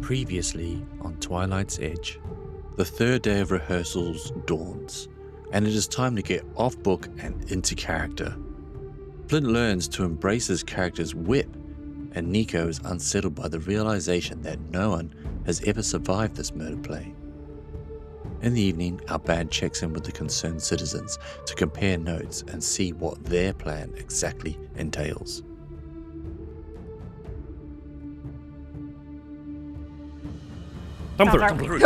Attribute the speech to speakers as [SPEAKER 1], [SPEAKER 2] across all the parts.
[SPEAKER 1] Previously on Twilight's Edge. The third day of rehearsals dawns, and it is time to get off book and into character. Flint learns to embrace his character's whip, and Nikau is unsettled by the realization that no one has ever survived this murder play. In the evening, our band checks in with the concerned citizens to compare notes and see what their plan exactly entails.
[SPEAKER 2] Tumble Through.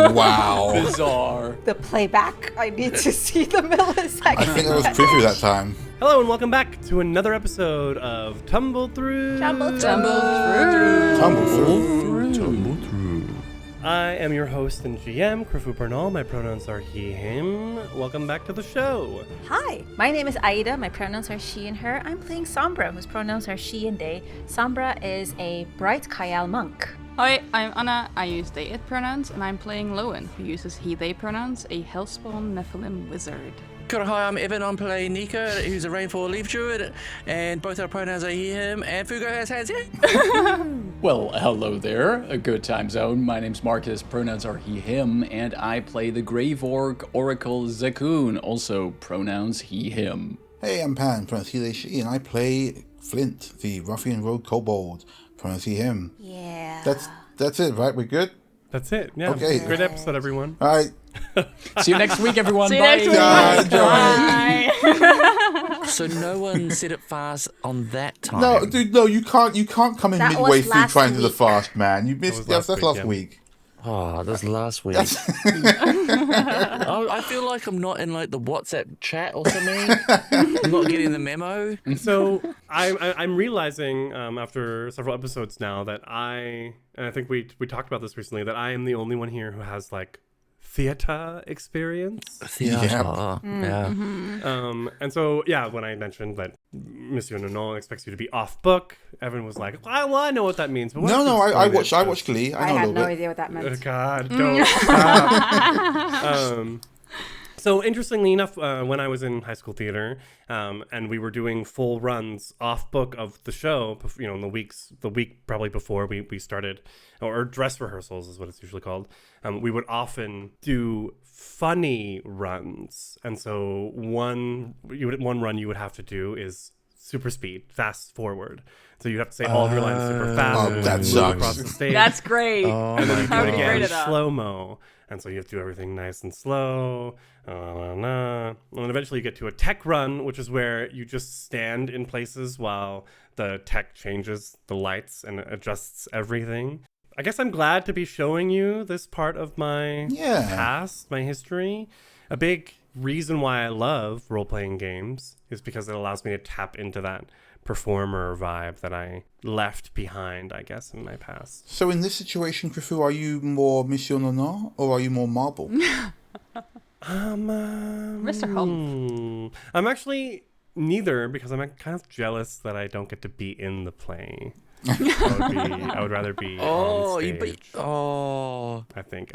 [SPEAKER 3] Wow.
[SPEAKER 4] Bizarre.
[SPEAKER 5] The playback. I need to see the millisecond.
[SPEAKER 3] I think that was preview that time.
[SPEAKER 2] Hello and welcome back to another episode of Tumble Through.
[SPEAKER 5] Tumble
[SPEAKER 3] Through.
[SPEAKER 2] I am your host and GM, Crifu Bernal. My pronouns are he, him. Welcome back to the show.
[SPEAKER 5] Hi, my name is Aida. My pronouns are she and her. I'm playing Sombra, whose pronouns are she and they. Sombra is a bright Kayal monk.
[SPEAKER 6] Hi, I'm Anna. I use they, it pronouns, and I'm playing Lowen, who uses he, they pronouns, a Hellspawn Nephilim wizard.
[SPEAKER 1] Hi, I'm Evan. I'm playing Nikau, who's a Rainfall Leaf Druid, and both our pronouns are he, him, and Fugo has hands, yeah?
[SPEAKER 4] Well, hello there. A good time zone. My name's Marcus. Pronouns are he, him, and I play the Grave Orc Oracle Zakoon. Also, pronouns he, him.
[SPEAKER 3] Hey, I'm Pan, pronouns he, they, she, and I play Flint, the ruffian rogue kobold, pronouns he, him.
[SPEAKER 5] Yeah.
[SPEAKER 3] That's it, right? We're good?
[SPEAKER 2] That's it. Yeah.
[SPEAKER 3] Okay.
[SPEAKER 2] Great episode, everyone.
[SPEAKER 3] All right.
[SPEAKER 4] See you next week, everyone.
[SPEAKER 6] See you
[SPEAKER 4] Bye.
[SPEAKER 6] next week.
[SPEAKER 3] Bye.
[SPEAKER 1] So no one said it fast on that time.
[SPEAKER 3] No, dude, no, you can't come in
[SPEAKER 5] That
[SPEAKER 3] midway
[SPEAKER 5] was
[SPEAKER 3] through
[SPEAKER 5] last
[SPEAKER 3] trying to do the
[SPEAKER 5] week.
[SPEAKER 3] fast, man. You missed that's last
[SPEAKER 2] yeah.
[SPEAKER 3] week.
[SPEAKER 1] Oh, that's last week. I feel like I'm not in like the WhatsApp chat or something. I'm not getting the memo.
[SPEAKER 2] So I'm realizing after several episodes now that and I think we talked about this recently, that I am the only one here who has like theater experience.
[SPEAKER 1] Yeah.
[SPEAKER 2] And so, yeah, when I mentioned that Monsieur Nonon expects you to be off book, Evan was like, well, I know what that means. But
[SPEAKER 3] No, I watched Glee. I know a
[SPEAKER 5] had
[SPEAKER 3] little
[SPEAKER 5] no
[SPEAKER 3] bit.
[SPEAKER 5] idea what that meant.
[SPEAKER 2] Oh, God, don't stop. So interestingly enough, when I was in high school theater, and we were doing full runs off book of the show, in the week probably before we started, or dress rehearsals is what it's usually called. We would often do funny runs, and so one run you would have to do is super speed, fast forward. So you have to say all of your lines super fast and
[SPEAKER 3] that
[SPEAKER 2] move
[SPEAKER 3] sucks.
[SPEAKER 2] across the stage.
[SPEAKER 6] That's great.
[SPEAKER 2] And then you do
[SPEAKER 6] How
[SPEAKER 2] it
[SPEAKER 6] would be
[SPEAKER 2] again
[SPEAKER 6] great
[SPEAKER 2] in
[SPEAKER 6] at that?
[SPEAKER 2] slow-mo. And so you have to do everything nice and slow. And then eventually you get to a tech run, which is where you just stand in places while the tech changes the lights and adjusts everything. I guess I'm glad to be showing you this part of my past, my history. A big reason why I love role-playing games is because it allows me to tap into that performer vibe that I left behind, I guess, in my past.
[SPEAKER 3] So in this situation, Crifu, are you more Monsieur Nonon or are you more Marble?
[SPEAKER 6] Mr. Holmes.
[SPEAKER 2] I'm actually neither, because I'm kind of jealous that I don't get to be in the play. I would rather be on stage. I think.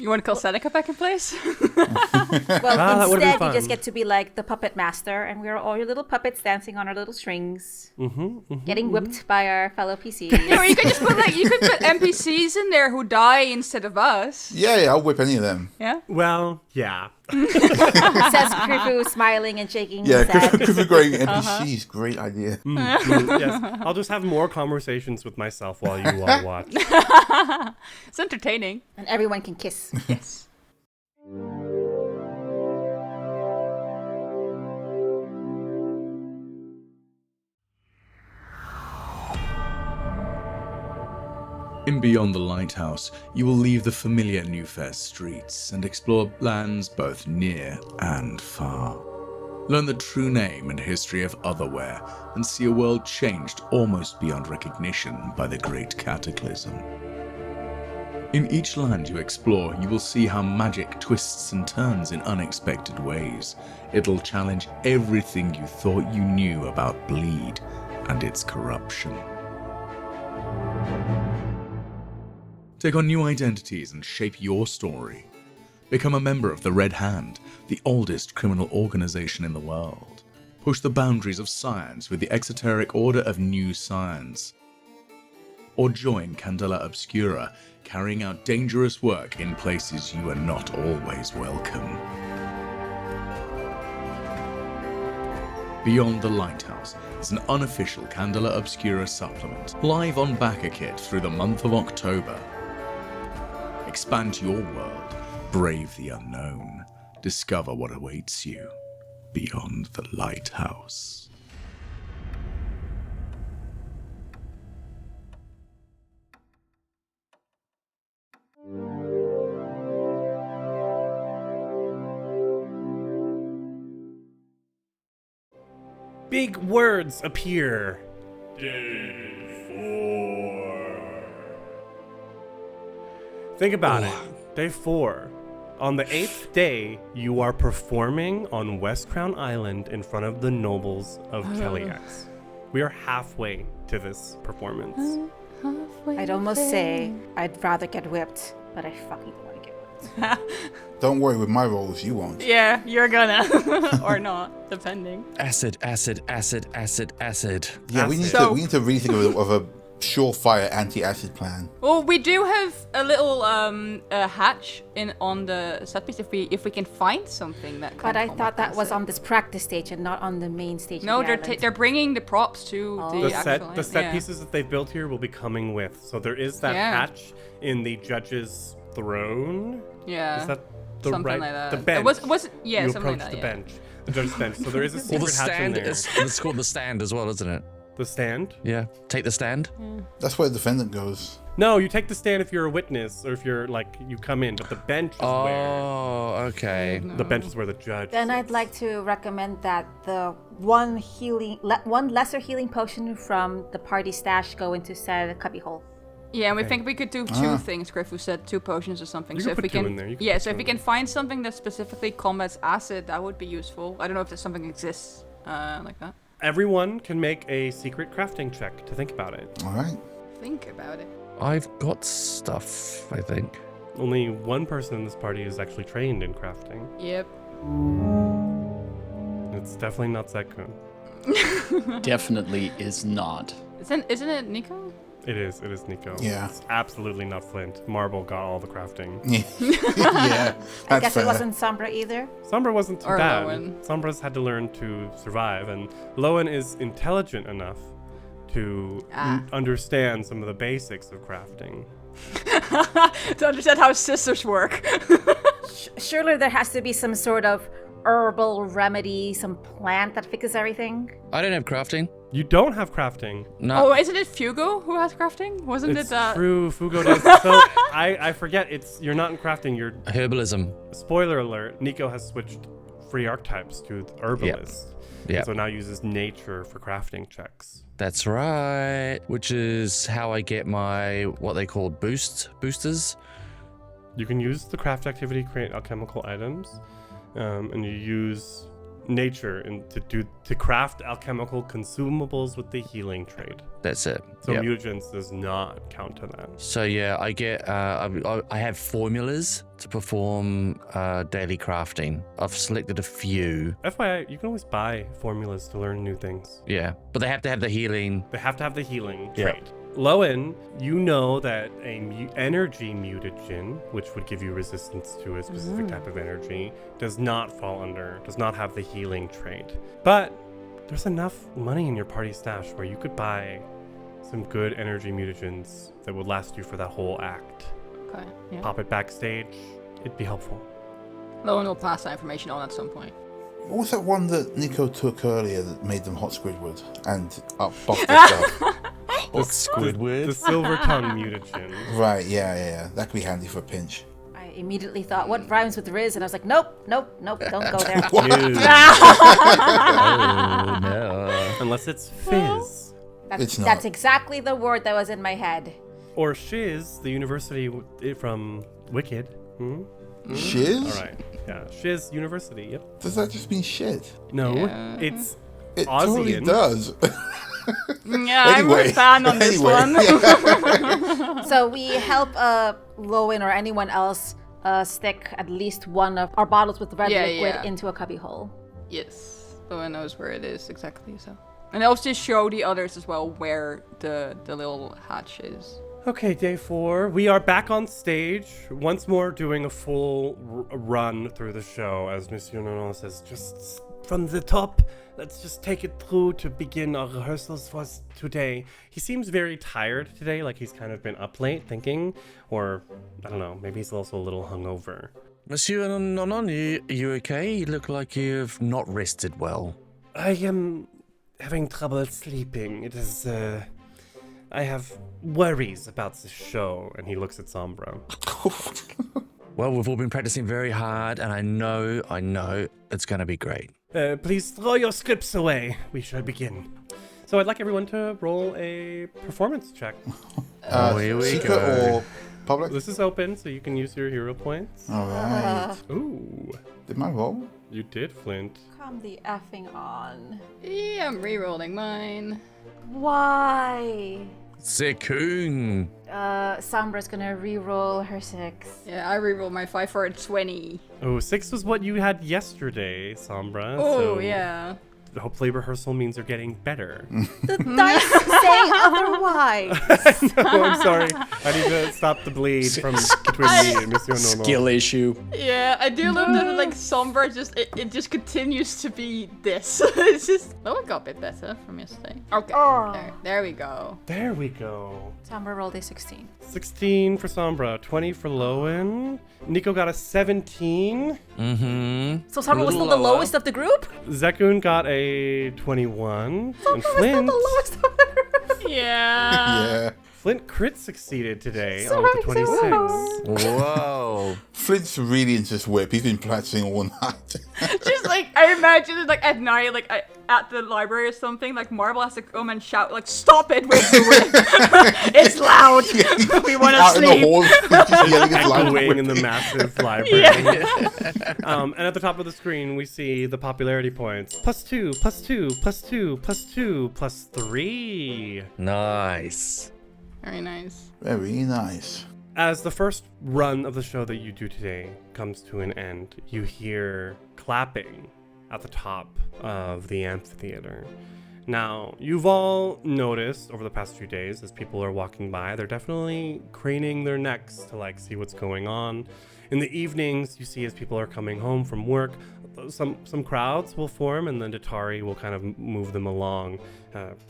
[SPEAKER 6] You want to call Seneca back in place?
[SPEAKER 5] Well,
[SPEAKER 2] that would've been
[SPEAKER 5] instead you
[SPEAKER 2] fun.
[SPEAKER 5] just get to be like the puppet master, and we're all your little puppets dancing on our little strings, getting whipped by our fellow PCs.
[SPEAKER 6] No, you could just put NPCs in there who die instead of us.
[SPEAKER 3] Yeah, I'll whip any of them.
[SPEAKER 6] Yeah.
[SPEAKER 2] Well, yeah.
[SPEAKER 5] Says Crifu, smiling and shaking
[SPEAKER 3] Yeah,
[SPEAKER 5] his head.
[SPEAKER 3] Crifu going NPCs, great idea.
[SPEAKER 2] Yes, I'll just have more conversations with myself while you all watch.
[SPEAKER 6] It's entertaining.
[SPEAKER 5] And everyone can kiss.
[SPEAKER 6] Yes.
[SPEAKER 7] In Beyond the Lighthouse, you will leave the familiar Newfair streets and explore lands both near and far. Learn the true name and history of Otherwhere and see a world changed almost beyond recognition by the Great Cataclysm. In each land you explore, you will see how magic twists and turns in unexpected ways. It'll challenge everything you thought you knew about Bleed and its corruption. Take on new identities and shape your story. Become a member of the Red Hand, the oldest criminal organization in the world. Push the boundaries of science with the Exoteric Order of New Science. or join Candela Obscura, carrying out dangerous work in places you are not always welcome. Beyond the Lighthouse is an unofficial Candela Obscura supplement, live on BackerKit through the month of October. Expand your world, brave the unknown, discover what awaits you beyond the Lighthouse.
[SPEAKER 2] Big words appear. Day 4. Think about it. Day 4. On the 8th day, you are performing on West Crown Island in front of the nobles of Keliax. We are halfway to this performance.
[SPEAKER 5] I'd almost say I'd rather get whipped, but I fucking don't want to get whipped.
[SPEAKER 3] Don't worry, with my rolls, you won't.
[SPEAKER 6] Yeah, you're gonna. Or not, depending.
[SPEAKER 1] Acid, acid, acid, acid, acid.
[SPEAKER 3] Yeah, we need
[SPEAKER 6] So-
[SPEAKER 3] to really think of a surefire anti-acid plan.
[SPEAKER 6] Well, we do have a little hatch on the set piece if we can find something that.
[SPEAKER 5] But
[SPEAKER 6] can
[SPEAKER 5] I
[SPEAKER 6] combat
[SPEAKER 5] thought that was
[SPEAKER 6] acid.
[SPEAKER 5] on this practice stage and not on the main stage.
[SPEAKER 6] No,
[SPEAKER 5] of the
[SPEAKER 6] they're
[SPEAKER 5] island.
[SPEAKER 6] they're bringing the props to
[SPEAKER 2] The
[SPEAKER 6] actual
[SPEAKER 2] set
[SPEAKER 6] yeah.
[SPEAKER 2] pieces that they've built here will be coming with. So there is that
[SPEAKER 6] Yeah.
[SPEAKER 2] hatch in the judge's throne.
[SPEAKER 6] Yeah.
[SPEAKER 2] Is that the
[SPEAKER 6] Something
[SPEAKER 2] right?
[SPEAKER 6] like that.
[SPEAKER 2] The bench.
[SPEAKER 6] It was yeah,
[SPEAKER 2] you
[SPEAKER 6] something
[SPEAKER 2] approach
[SPEAKER 6] like that.
[SPEAKER 2] the
[SPEAKER 6] Yeah.
[SPEAKER 2] bench, the judge's bench. So there is a
[SPEAKER 1] Well,
[SPEAKER 2] secret
[SPEAKER 1] the
[SPEAKER 2] hatch in
[SPEAKER 1] stand
[SPEAKER 2] there.
[SPEAKER 1] it's called the stand as well, isn't it?
[SPEAKER 2] The stand?
[SPEAKER 1] Yeah. Take the stand.
[SPEAKER 3] That's where the defendant goes.
[SPEAKER 2] No, you take the stand if you're a witness or if you're like you come in, but the bench is where
[SPEAKER 1] Oh, okay.
[SPEAKER 2] the bench is where the judge.
[SPEAKER 5] Then I'd
[SPEAKER 2] sits.
[SPEAKER 5] like to recommend that the one lesser healing potion from the party stash go into said cubbyhole.
[SPEAKER 6] Yeah, and we think we could do two things. Grifu said 2 potions or something.
[SPEAKER 2] You
[SPEAKER 6] so
[SPEAKER 2] can
[SPEAKER 6] if we
[SPEAKER 2] put two
[SPEAKER 6] can,
[SPEAKER 2] in there, you can
[SPEAKER 6] yeah.
[SPEAKER 2] put
[SPEAKER 6] So if
[SPEAKER 2] two
[SPEAKER 6] we
[SPEAKER 2] in
[SPEAKER 6] can find something that specifically combats acid, that would be useful. I don't know if there's something exists like that.
[SPEAKER 2] Everyone can make a secret crafting check to think about it.
[SPEAKER 3] All right.
[SPEAKER 6] Think about it.
[SPEAKER 1] I've got stuff, I think.
[SPEAKER 2] Only one person in this party is actually trained in crafting.
[SPEAKER 6] Yep.
[SPEAKER 2] It's definitely not Zekun.
[SPEAKER 4] Definitely is not.
[SPEAKER 6] Isn't it Nikau?
[SPEAKER 2] It is Nikau.
[SPEAKER 3] Yeah.
[SPEAKER 2] It's absolutely not Flint. Marble got all the crafting.
[SPEAKER 3] Yeah,
[SPEAKER 5] I
[SPEAKER 3] that's
[SPEAKER 5] guess
[SPEAKER 3] fair.
[SPEAKER 5] it wasn't Sombra either.
[SPEAKER 2] Sombra wasn't too
[SPEAKER 6] Or
[SPEAKER 2] bad.
[SPEAKER 6] Lowen.
[SPEAKER 2] Sombra's had to learn to survive, and Lowen is intelligent enough to understand some of the basics of crafting.
[SPEAKER 6] To understand how sisters work.
[SPEAKER 5] Surely there has to be some sort of herbal remedy, some plant that fixes everything.
[SPEAKER 1] I don't have crafting.
[SPEAKER 2] You don't have crafting.
[SPEAKER 1] No.
[SPEAKER 6] Oh, isn't it Fugo who has crafting? Wasn't
[SPEAKER 2] It's
[SPEAKER 6] it that?
[SPEAKER 2] true. Fugo does. So I forget. You're not in crafting. You're
[SPEAKER 1] Herbalism.
[SPEAKER 2] spoiler alert. Nikau has switched free archetypes to the herbalist.
[SPEAKER 1] Yep.
[SPEAKER 2] So now uses nature for crafting checks.
[SPEAKER 1] That's right. Which is how I get my what they call boosters.
[SPEAKER 2] You can use the craft activity to create alchemical items, and you use nature to craft alchemical consumables with the healing trade.
[SPEAKER 1] That's it.
[SPEAKER 2] So
[SPEAKER 1] Yep.
[SPEAKER 2] mutagens does not count to that.
[SPEAKER 1] So yeah, I get I have formulas to perform daily crafting. I've selected a few.
[SPEAKER 2] FYI, you can always buy formulas to learn new things.
[SPEAKER 1] Yeah, but they have to have the healing.
[SPEAKER 2] They have to have the healing
[SPEAKER 1] Yep.
[SPEAKER 2] trait. Lowen, you know that energy mutagen, which would give you resistance to a specific type of energy, does not have the healing trait. But there's enough money in your party stash where you could buy some good energy mutagens that would last you for that whole act.
[SPEAKER 6] Okay. Yeah.
[SPEAKER 2] Pop it backstage, it'd be helpful.
[SPEAKER 6] Lowen will pass that information on at some point.
[SPEAKER 3] What was that one that Nikau took earlier that made them hot Squidward and buffed itself?
[SPEAKER 2] The silver tongue mutagen.
[SPEAKER 3] Right, yeah. That could be handy for a pinch.
[SPEAKER 5] I immediately thought, what rhymes with Riz? And I was like, nope, don't go there.
[SPEAKER 2] Ew.
[SPEAKER 1] Oh no.
[SPEAKER 2] Unless it's fizz.
[SPEAKER 3] It's not.
[SPEAKER 5] That's exactly the word that was in my head.
[SPEAKER 2] Or Shiz, the university from Wicked. Hmm?
[SPEAKER 3] Shiz?
[SPEAKER 2] All right. Yeah, Shiz University. Yep.
[SPEAKER 3] Does that just mean shit?
[SPEAKER 2] No,
[SPEAKER 6] Yeah.
[SPEAKER 2] it's
[SPEAKER 3] It totally
[SPEAKER 2] Aussian.
[SPEAKER 3] does.
[SPEAKER 6] Yeah, I'm a
[SPEAKER 3] Anyway,
[SPEAKER 6] fan on this
[SPEAKER 3] anyway.
[SPEAKER 6] one.
[SPEAKER 5] So we help Lowen or anyone else stick at least one of our bottles with red
[SPEAKER 6] Yeah,
[SPEAKER 5] liquid
[SPEAKER 6] yeah.
[SPEAKER 5] into a cubby hole.
[SPEAKER 6] Yes. Lowen knows where it is exactly, so. And I'll just show the others as well where the little hatch is.
[SPEAKER 2] Okay, day 4. We are back on stage, once more doing a full run through the show. As Monsieur Nono says, just from the top, let's just take it through to begin our rehearsals for today. He seems very tired today, like he's kind of been up late thinking, or I don't know, maybe he's also a little hungover.
[SPEAKER 1] Monsieur Nonon, you okay? You look like you've not rested well.
[SPEAKER 2] I am having trouble sleeping. It is, I have worries about the show. And he looks at Sombra.
[SPEAKER 1] Well, we've all been practicing very hard, and I know it's going to be great.
[SPEAKER 2] Please throw your scripts away. We shall begin. So I'd like everyone to roll a performance check.
[SPEAKER 1] Here we
[SPEAKER 3] secret
[SPEAKER 1] go.
[SPEAKER 3] or public?
[SPEAKER 2] This is open, so you can use your hero points.
[SPEAKER 3] All right.
[SPEAKER 2] Ooh,
[SPEAKER 3] Did my roll?
[SPEAKER 2] you did, Flint.
[SPEAKER 5] Come the effing on.
[SPEAKER 6] Yeah, I'm re-rolling mine.
[SPEAKER 5] Why?
[SPEAKER 1] Sekun.
[SPEAKER 5] Sombra's gonna re-roll her 6.
[SPEAKER 6] Yeah, I re-rolled my 5 for a 20.
[SPEAKER 2] Oh, 6 was what you had yesterday, Sombra.
[SPEAKER 6] Oh,
[SPEAKER 2] so
[SPEAKER 6] yeah.
[SPEAKER 2] Hopefully rehearsal means you're getting better.
[SPEAKER 5] The dice say otherwise.
[SPEAKER 2] No, I'm sorry. I need to stop the bleed from between me and Monsieur Nono.
[SPEAKER 4] Skill issue.
[SPEAKER 6] Yeah, I do love that, like, Sombra just, it just continues to be this. It's just, oh, it got a bit better from yesterday. Okay,
[SPEAKER 5] Oh.
[SPEAKER 6] there we go.
[SPEAKER 2] There we go.
[SPEAKER 5] Sombra rolled a 16.
[SPEAKER 2] 16 for Sombra, 20 for Lowen. Nico got a 17.
[SPEAKER 1] Mm-hmm.
[SPEAKER 5] So Sombra was still the lowest of the group?
[SPEAKER 2] Zekun got a 21. And
[SPEAKER 5] Sombra was still
[SPEAKER 2] Flint,
[SPEAKER 5] the lowest of the group.
[SPEAKER 6] Yeah.
[SPEAKER 3] Yeah.
[SPEAKER 2] Flint crit succeeded today
[SPEAKER 5] So
[SPEAKER 2] on the 26.
[SPEAKER 1] Whoa.
[SPEAKER 3] Flint's really into this whip. He's been practicing all night.
[SPEAKER 6] Just like, I imagine it like at night, like at the library or something, like Marble has to come and shout, like, stop it with the whip. It's loud. We want to
[SPEAKER 3] Out in the
[SPEAKER 6] sleep.
[SPEAKER 3] hall, just yelling at loud
[SPEAKER 2] Echoing in the
[SPEAKER 3] whipping.
[SPEAKER 2] massive library.
[SPEAKER 6] Yeah.
[SPEAKER 2] And at the top of the screen, we see the popularity points. +2, +2, +2, +2, +3.
[SPEAKER 1] Nice.
[SPEAKER 6] Very nice.
[SPEAKER 3] Very nice.
[SPEAKER 2] As the first run of the show that you do today comes to an end, you hear clapping at the top of the amphitheater. Now, you've all noticed over the past few days as people are walking by, they're definitely craning their necks to like see what's going on. In the evenings, you see as people are coming home from work, some crowds will form, and then Datari will kind of move them along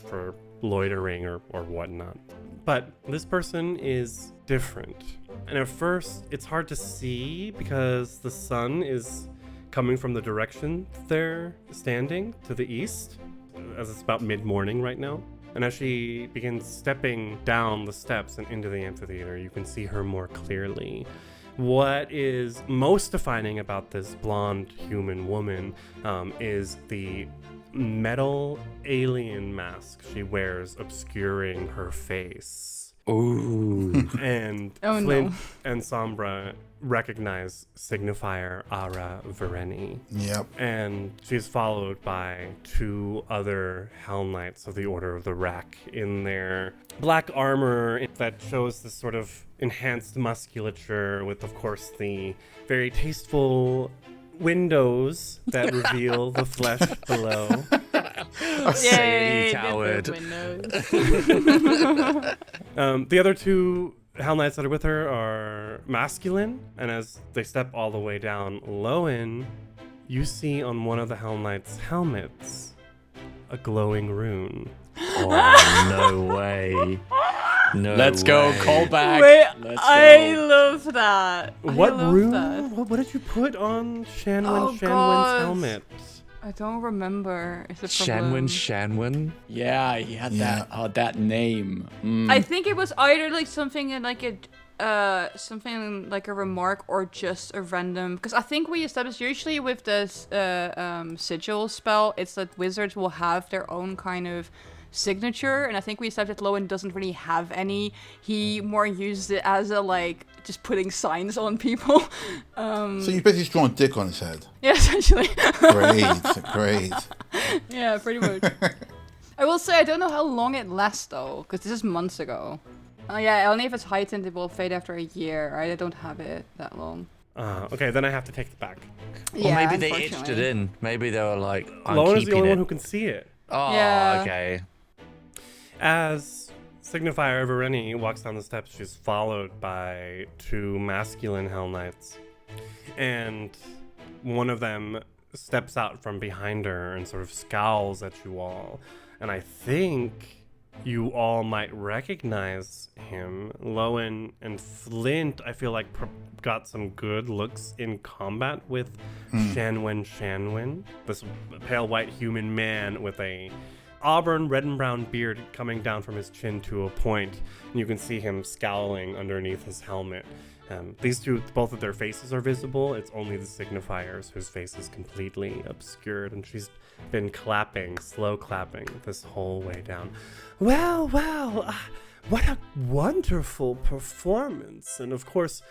[SPEAKER 2] for loitering or whatnot. But this person is different. And at first, it's hard to see because the sun is coming from the direction they're standing to the east, as it's about mid-morning right now. And as she begins stepping down the steps and into the amphitheater, you can see her more clearly. What is most defining about this blonde human woman is the metal alien mask she wears obscuring her face.
[SPEAKER 1] Ooh.
[SPEAKER 2] And
[SPEAKER 6] Oh,
[SPEAKER 2] Flint
[SPEAKER 6] no.
[SPEAKER 2] and Sombra recognize signifier Ara Vereni.
[SPEAKER 3] Yep.
[SPEAKER 2] And she's followed by 2 other Hell Knights of the Order of the Rack in their black armor that shows this sort of enhanced musculature with, of course, the very tasteful windows that reveal the flesh below.
[SPEAKER 6] Yay,
[SPEAKER 1] coward.
[SPEAKER 6] get the windows.
[SPEAKER 2] The other 2 Hell Knights that are with her are masculine, and as they step all the way down Lowen, you see on one of the Hell Knights' helmets a glowing rune.
[SPEAKER 1] Oh, no way. No
[SPEAKER 4] Let's go.
[SPEAKER 1] way.
[SPEAKER 4] Call back.
[SPEAKER 6] Wait,
[SPEAKER 4] Let's
[SPEAKER 6] I
[SPEAKER 4] go.
[SPEAKER 6] love that.
[SPEAKER 2] What
[SPEAKER 6] I love
[SPEAKER 2] rune?
[SPEAKER 6] that.
[SPEAKER 2] What did you put on Shanwen
[SPEAKER 6] Oh,
[SPEAKER 2] Shanwen's
[SPEAKER 6] God.
[SPEAKER 2] helmet?
[SPEAKER 6] I don't remember. Is the problem.
[SPEAKER 1] Shanwen?
[SPEAKER 4] Yeah, he had
[SPEAKER 3] Yeah.
[SPEAKER 4] that name.
[SPEAKER 6] I think it was either like something in like something like a remark or just a random. Because I think we established usually with this sigil spell, it's that wizards will have their own kind of signature, and I think we established that Lowen doesn't really have any. He more used it as a like just putting signs on people.
[SPEAKER 3] So you basically drawn a dick on his head.
[SPEAKER 6] Yeah, essentially.
[SPEAKER 3] Great.
[SPEAKER 6] Yeah, pretty much. I will say I don't know how long it lasts though, because this is months ago. Yeah, only if it's heightened it will fade after a year. Right? I don't have it that long.
[SPEAKER 2] Okay, then I have to take it back.
[SPEAKER 1] Or maybe they etched it in. Maybe they were like, I'm
[SPEAKER 2] Lowen is the
[SPEAKER 1] keeping
[SPEAKER 2] only
[SPEAKER 1] it.
[SPEAKER 2] one who can see it.
[SPEAKER 1] Oh,
[SPEAKER 6] Yeah.
[SPEAKER 1] okay.
[SPEAKER 2] As Signifier Vereni walks down the steps, she's followed by 2 masculine Hell Knights. And one of them steps out from behind her and sort of scowls at you all. And I think you all might recognize him. Lowen and Flint, I feel like, got some good looks in combat with Shanwen, this pale white human man with a auburn red and brown beard coming down from his chin to a point. And you can see him scowling underneath his helmet. These 2, both of their faces are visible. It's only the signifiers whose face is completely obscured, and she's been clapping, slow clapping, this whole way down. Well, what a wonderful performance. And of course,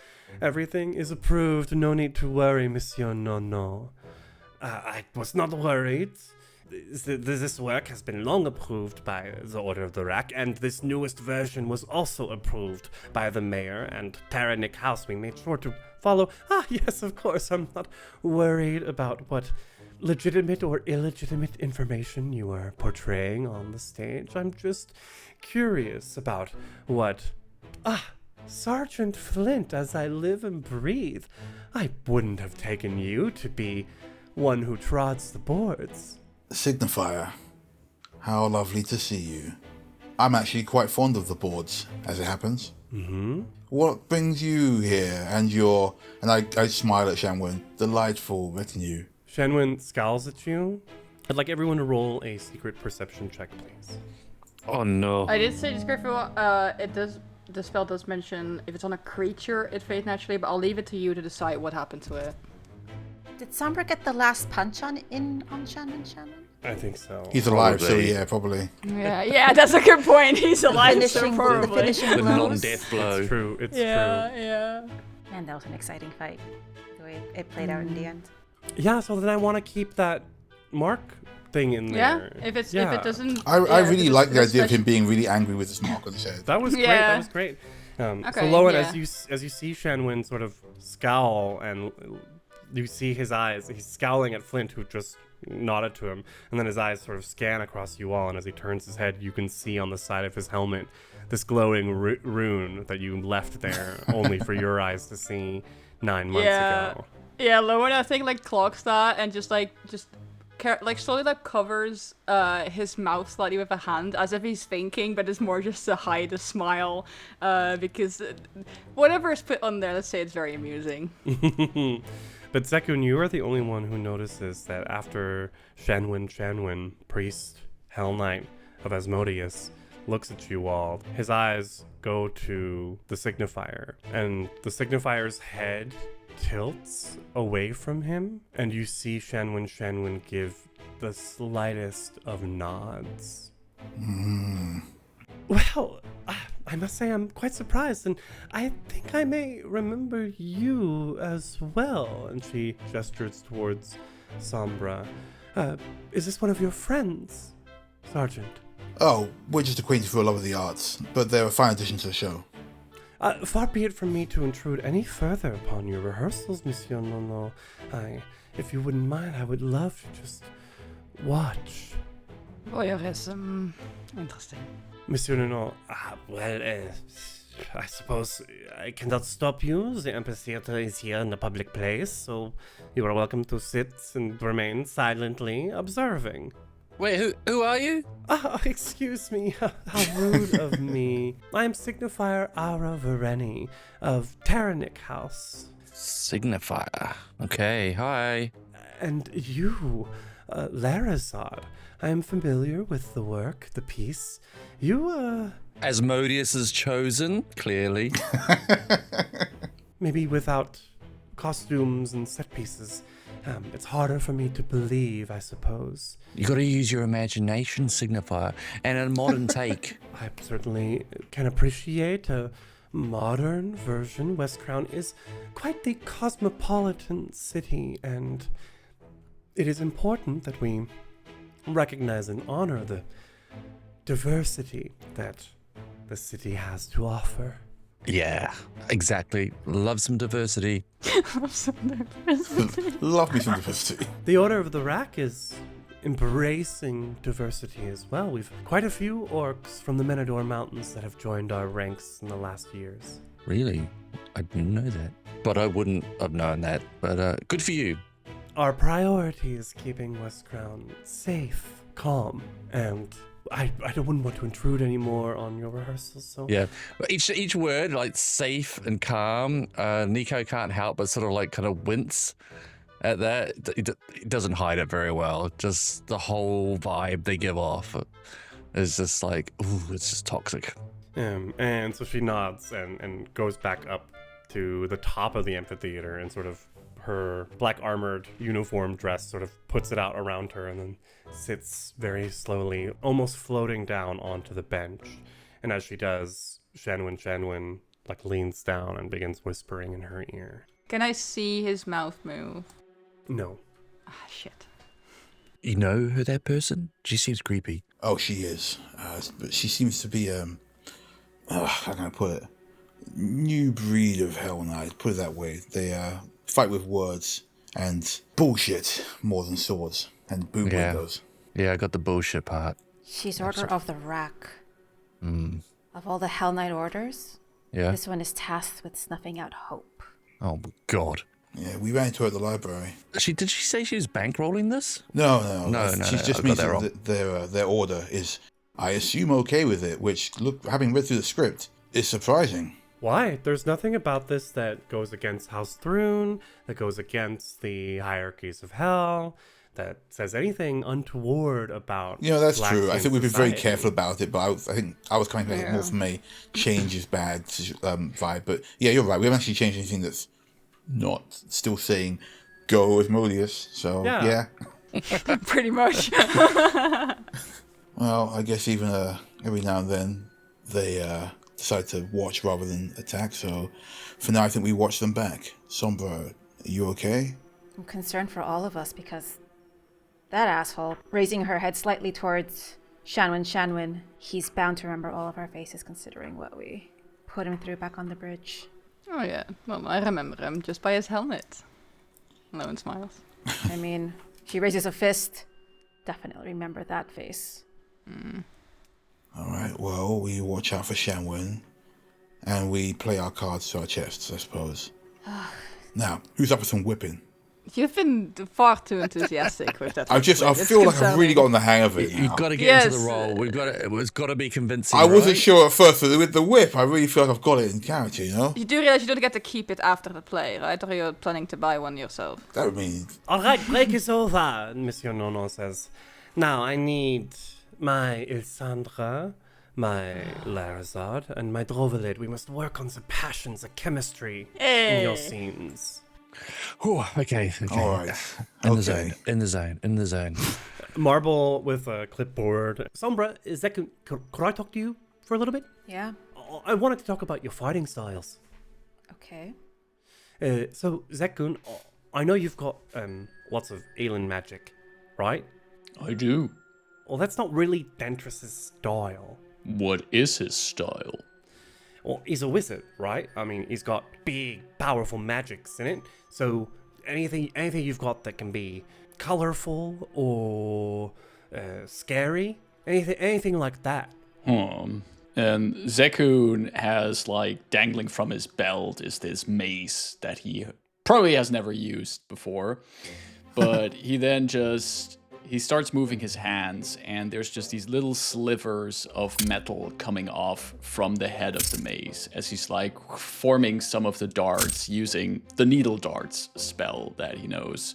[SPEAKER 2] everything is approved. No need to worry, Monsieur No. I was not worried. This work has been long approved by the Order of the Rack, and this newest version was also approved by the mayor and Tyrannic House. We made sure to follow. Yes, of course. I'm not worried about what legitimate or illegitimate information you are portraying on the stage. I'm just curious about what... Sergeant Flint, as I live and breathe, I wouldn't have taken you to be one who trods the boards.
[SPEAKER 3] Signifier, how lovely to see you. I'm actually quite fond of the boards, as it happens.
[SPEAKER 2] Mm-hmm.
[SPEAKER 3] What brings you here and your... And I smile at Shanwen. Delightful retinue.
[SPEAKER 2] Shanwen scowls at you. I'd like everyone to roll a secret perception check, please.
[SPEAKER 1] Oh no.
[SPEAKER 6] I did say just careful. The spell does mention if it's on a creature, it fades naturally, but I'll leave it to you to decide what happened to it.
[SPEAKER 5] Did Sombra get the last punch on Shannon?
[SPEAKER 2] I think so.
[SPEAKER 3] He's alive, so
[SPEAKER 1] Probably.
[SPEAKER 3] yeah, probably.
[SPEAKER 6] Yeah, that's a good point. He's alive, so
[SPEAKER 5] The
[SPEAKER 6] probably.
[SPEAKER 5] finishing
[SPEAKER 1] The
[SPEAKER 5] blows.
[SPEAKER 1] non-death blow.
[SPEAKER 2] It's true. It's true.
[SPEAKER 6] Yeah.
[SPEAKER 5] Man, that was an exciting fight. The way it played out in the end.
[SPEAKER 2] Yeah, so then I want to keep that mark thing in
[SPEAKER 6] Yeah,
[SPEAKER 2] there.
[SPEAKER 6] if it doesn't.
[SPEAKER 3] I
[SPEAKER 6] if
[SPEAKER 3] really
[SPEAKER 6] it
[SPEAKER 3] like the
[SPEAKER 6] doesn't
[SPEAKER 3] idea of him
[SPEAKER 6] special-
[SPEAKER 3] being really angry with his mark on his head.
[SPEAKER 2] That was great.
[SPEAKER 6] Yeah.
[SPEAKER 2] That was great. So
[SPEAKER 6] Okay,
[SPEAKER 2] Lowen,
[SPEAKER 6] yeah.
[SPEAKER 2] as you see Shanwen sort of scowl, and you see his eyes, he's scowling at Flint, who just nodded to him, and then his eyes sort of scan across you all, and as he turns his head, you can see on the side of his helmet this glowing rune that you left there only for your eyes to see 9 months ago.
[SPEAKER 6] Yeah, Lowen, I think, clocks that and just slowly covers his mouth slightly with a hand as if he's thinking, but it's more just to hide a smile because whatever is put on there, let's say it's very amusing.
[SPEAKER 2] But Zekun, you are the only one who notices that after Shanwen, priest, Hell Knight of Asmodeus, looks at you all, his eyes go to the signifier, and the signifier's head tilts away from him, and you see Shanwen give the slightest of nods. Well, I must say I'm quite surprised, and I think I may remember you as well. And she gestures towards Sombra. Is this one of your friends, Sergeant?
[SPEAKER 3] Oh, we're just acquainted for a love of the arts, but they're a fine addition to the show.
[SPEAKER 2] Far be it from me to intrude any further upon your rehearsals, Monsieur Nono. If you wouldn't mind, I would love to just watch.
[SPEAKER 6] Voyeurism. Interesting.
[SPEAKER 2] Monsieur Nono, I suppose I cannot stop you. The amphitheater is here in a public place, so you are welcome to sit and remain silently observing.
[SPEAKER 1] Wait, who are you?
[SPEAKER 2] Excuse me, how rude of me. I am Signifier Ara Vereni of Tyrannic House.
[SPEAKER 1] Signifier. Okay, hi.
[SPEAKER 2] And you, Larazad, I am familiar with the work, the piece. You,
[SPEAKER 1] Asmodeus is chosen, clearly.
[SPEAKER 2] maybe without costumes and set pieces, it's harder for me to believe, I suppose.
[SPEAKER 1] You gotta use your imagination, Signifier, and a modern take.
[SPEAKER 2] I certainly can appreciate a modern version. West Crown is quite the cosmopolitan city, and it is important that we recognize and honor the diversity that the city has to offer.
[SPEAKER 1] Yeah, exactly. Love some diversity.
[SPEAKER 3] Love me some diversity.
[SPEAKER 2] The Order of the Rack is embracing diversity as well. We've quite a few orcs from the Menador Mountains that have joined our ranks in the last years.
[SPEAKER 1] Really? I didn't know that. But I wouldn't have known that. But good for you.
[SPEAKER 2] Our priority is keeping Westcrown safe, calm, and I wouldn't want to intrude anymore on your rehearsals, so...
[SPEAKER 1] Yeah. Each word, like safe and calm, Nikau can't help but sort of like kind of wince at that. It doesn't hide it very well. Just the whole vibe they give off is just like, ooh, it's just toxic.
[SPEAKER 2] And so she nods and goes back up to the top of the amphitheater and sort of her black armored uniform dress sort of puts it out around her and then sits very slowly, almost floating down onto the bench. And as she does, Shanwen like leans down and begins whispering in her ear.
[SPEAKER 6] Can I see his mouth move?
[SPEAKER 2] No.
[SPEAKER 6] Ah, shit.
[SPEAKER 1] You know her, that person? She seems creepy.
[SPEAKER 3] Oh, she is. But she seems to be, how can I put it? New breed of Hell Knight, put it that way. They fight with words and bullshit more than swords and boob windows.
[SPEAKER 1] Yeah, I got the bullshit part.
[SPEAKER 5] She's Order of the Rack. Of all the Hell Knight orders, this one is tasked with snuffing out hope.
[SPEAKER 1] Oh, God.
[SPEAKER 3] Yeah, we ran into her at the library.
[SPEAKER 1] Did she say she was bankrolling this?
[SPEAKER 3] No.
[SPEAKER 1] I
[SPEAKER 3] She's just
[SPEAKER 1] got that
[SPEAKER 3] mentioned
[SPEAKER 1] wrong.
[SPEAKER 3] that their order is, I assume, okay with it, which, look, having read through the script, is surprising.
[SPEAKER 2] Why? There's nothing about this that goes against House Thrune, that goes against the hierarchies of hell, that says anything untoward about...
[SPEAKER 3] You know, that's true. I think we've been very
[SPEAKER 2] society.
[SPEAKER 3] careful about it, but I think I was coming at it more from a change is bad vibe. But yeah, you're right. We haven't actually changed anything that's not still saying go with Modius. So yeah.
[SPEAKER 6] Pretty much.
[SPEAKER 3] Well, I guess even every now and then they decide to watch rather than attack. So for now, I think we watch them back. Sombra, are you okay?
[SPEAKER 5] I'm concerned for all of us because that asshole, raising her head slightly towards Shanwen, he's bound to remember all of our faces considering what we put him through back on the bridge.
[SPEAKER 6] Oh yeah, well, I remember him just by his helmet. No one smiles.
[SPEAKER 5] I mean, she raises a fist. Definitely remember that face.
[SPEAKER 3] All right, well, we watch out for Shanwen, and we play our cards to our chests, I suppose. Now, who's up for some whipping?
[SPEAKER 6] You've been far too enthusiastic with that.
[SPEAKER 3] I feel like I've really gotten the hang of it now.
[SPEAKER 1] You've got to get into the role. It's got to be convincing.
[SPEAKER 3] I wasn't
[SPEAKER 1] right?
[SPEAKER 3] sure at first, but with the whip, I really feel like I've got it in character, you know?
[SPEAKER 6] You do realize you don't get to keep it after the play, right? Or you're planning to buy one yourself?
[SPEAKER 3] That would mean...
[SPEAKER 2] All right, break is over, Monsieur Nono says. Now I need my Ilsandra, my Larazard, and my Drovelid. We must work on the passions, the chemistry in your scenes.
[SPEAKER 1] Whew, okay.
[SPEAKER 3] All right.
[SPEAKER 1] In the zone.
[SPEAKER 2] Marble with a clipboard. Sombra, could I talk to you for a little bit?
[SPEAKER 5] Yeah,
[SPEAKER 2] I wanted to talk about your fighting styles.
[SPEAKER 5] okay.
[SPEAKER 2] So, Zekun, I know you've got lots of alien magic, right?
[SPEAKER 4] I do.
[SPEAKER 2] Well, that's not really Dentrus's style.
[SPEAKER 4] What is his style?
[SPEAKER 2] Well, he's a wizard, right? I mean, he's got big, powerful magics in it. So anything you've got that can be colorful or scary, anything like that.
[SPEAKER 4] And Zekun has, like, dangling from his belt is this mace that he probably has never used before. But he then he starts moving his hands, and there's just these little slivers of metal coming off from the head of the mace as he's, like, forming some of the darts using the needle darts spell that he knows.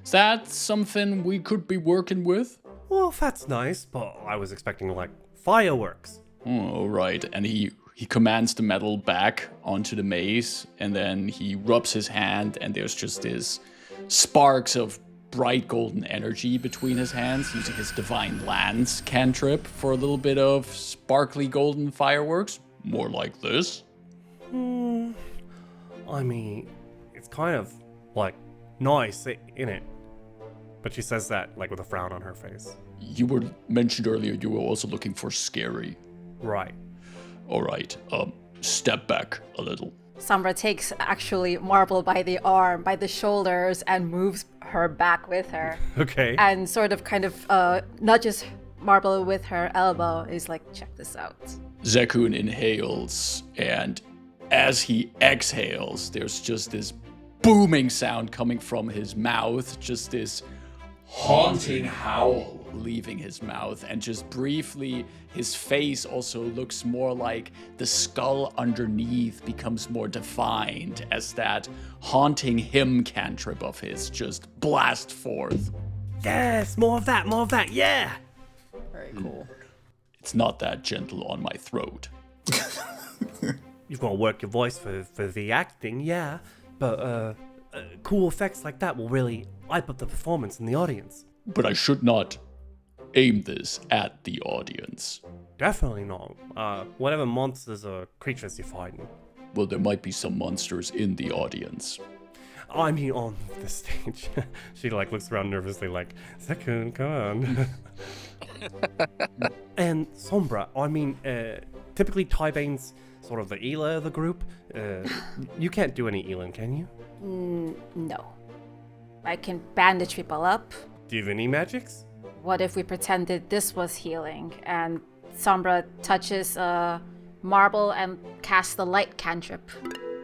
[SPEAKER 4] Is that something we could be working with?
[SPEAKER 2] Well, that's nice, but I was expecting, like, fireworks.
[SPEAKER 4] Oh, right. And he commands the metal back onto the mace, and then he rubs his hand, and there's just this sparks of bright golden energy between his hands, using his Divine Lance cantrip for a little bit of sparkly golden fireworks. More like this.
[SPEAKER 2] I mean, it's kind of, like, nice, innit? But she says that, like, with a frown on her face.
[SPEAKER 4] You were mentioned earlier you were also looking for scary.
[SPEAKER 2] Right.
[SPEAKER 4] All right, step back a little.
[SPEAKER 5] Sombra takes actually Marble by the arm, by the shoulders, and moves her back with her.
[SPEAKER 2] Okay.
[SPEAKER 5] And sort of kind of nudges Marble with her elbow. Is like, check this out.
[SPEAKER 4] Zekun inhales, and as he exhales, there's just this booming sound coming from his mouth, just this haunting howl leaving his mouth, and just briefly his face also looks more like the skull underneath becomes more defined as that haunting hymn cantrip of his just blast forth.
[SPEAKER 2] Yes, more of that, yeah!
[SPEAKER 6] Very cool.
[SPEAKER 4] It's not that gentle on my throat.
[SPEAKER 2] You've got to work your voice for the acting, yeah, but cool effects like that will really hype up the performance in the audience.
[SPEAKER 4] But I should not aim this at the audience.
[SPEAKER 2] Definitely not. Whatever monsters or creatures you're fighting.
[SPEAKER 4] Well, there might be some monsters in the audience.
[SPEAKER 2] I mean, on the stage. She looks around nervously Zekun, come on. And Sombra, I mean, typically Tybane's sort of the healer of the group. You can't do any healing, can you?
[SPEAKER 5] No. I can bandage people up.
[SPEAKER 2] Do you have any magics?
[SPEAKER 5] What if we pretended this was healing and Sombra touches Marble and casts the light cantrip?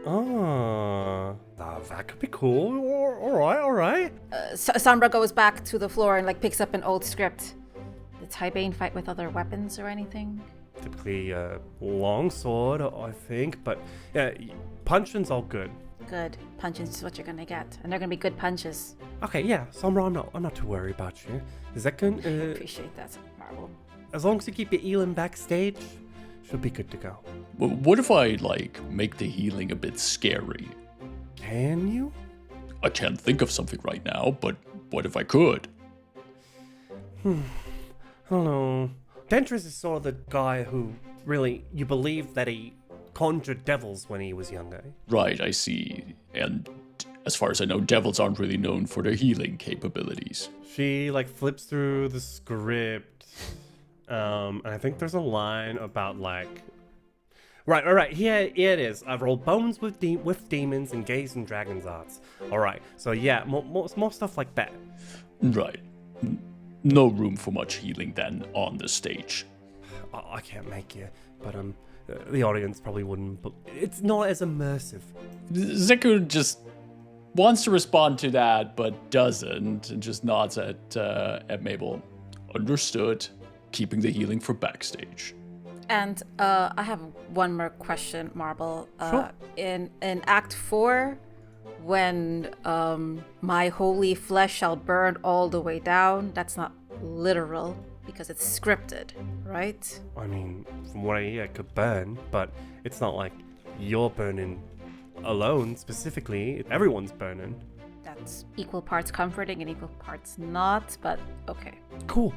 [SPEAKER 2] That could be cool. All right.
[SPEAKER 5] Sombra goes back to the floor and picks up an old script. Did Tybane fight with other weapons or anything?
[SPEAKER 2] Typically long sword, I think, but yeah, punching's all good.
[SPEAKER 5] Good. Punching is what you're gonna get, and they're gonna be good punches.
[SPEAKER 2] Okay, yeah, Sombra, I'm not too worried about you. Zekun,
[SPEAKER 5] Appreciate that, Marble.
[SPEAKER 2] as long as you keep your healing backstage, should be good to go.
[SPEAKER 4] Well, what if I, make the healing a bit scary?
[SPEAKER 2] Can you?
[SPEAKER 4] I can't think of something right now, but what if I could?
[SPEAKER 2] I don't know. Dentris is sort of the guy who really, you believe that he conjured devils when he was younger.
[SPEAKER 4] Right, I see. And as far as I know, devils aren't really known for their healing capabilities.
[SPEAKER 2] She flips through the script, and I think there's a line about right, all right, here it is. I've rolled bones with demons and gaze in dragon's arts. All right, so yeah, more stuff like that.
[SPEAKER 4] Right. No room for much healing then on the stage.
[SPEAKER 2] I can't make you, but the audience probably wouldn't. But it's not as immersive.
[SPEAKER 4] Zeku just wants to respond to that, but doesn't, and just nods at Mabel. Understood. Keeping the healing for backstage.
[SPEAKER 5] And I have one more question, Marble.
[SPEAKER 2] Sure.
[SPEAKER 5] In Act 4, when my holy flesh shall burn all the way down, that's not literal because it's scripted, right?
[SPEAKER 2] I mean, from what I hear, it could burn, but it's not like you're burning alone specifically. Everyone's burning.
[SPEAKER 5] That's equal parts comforting and equal parts not, but okay.
[SPEAKER 2] Cool.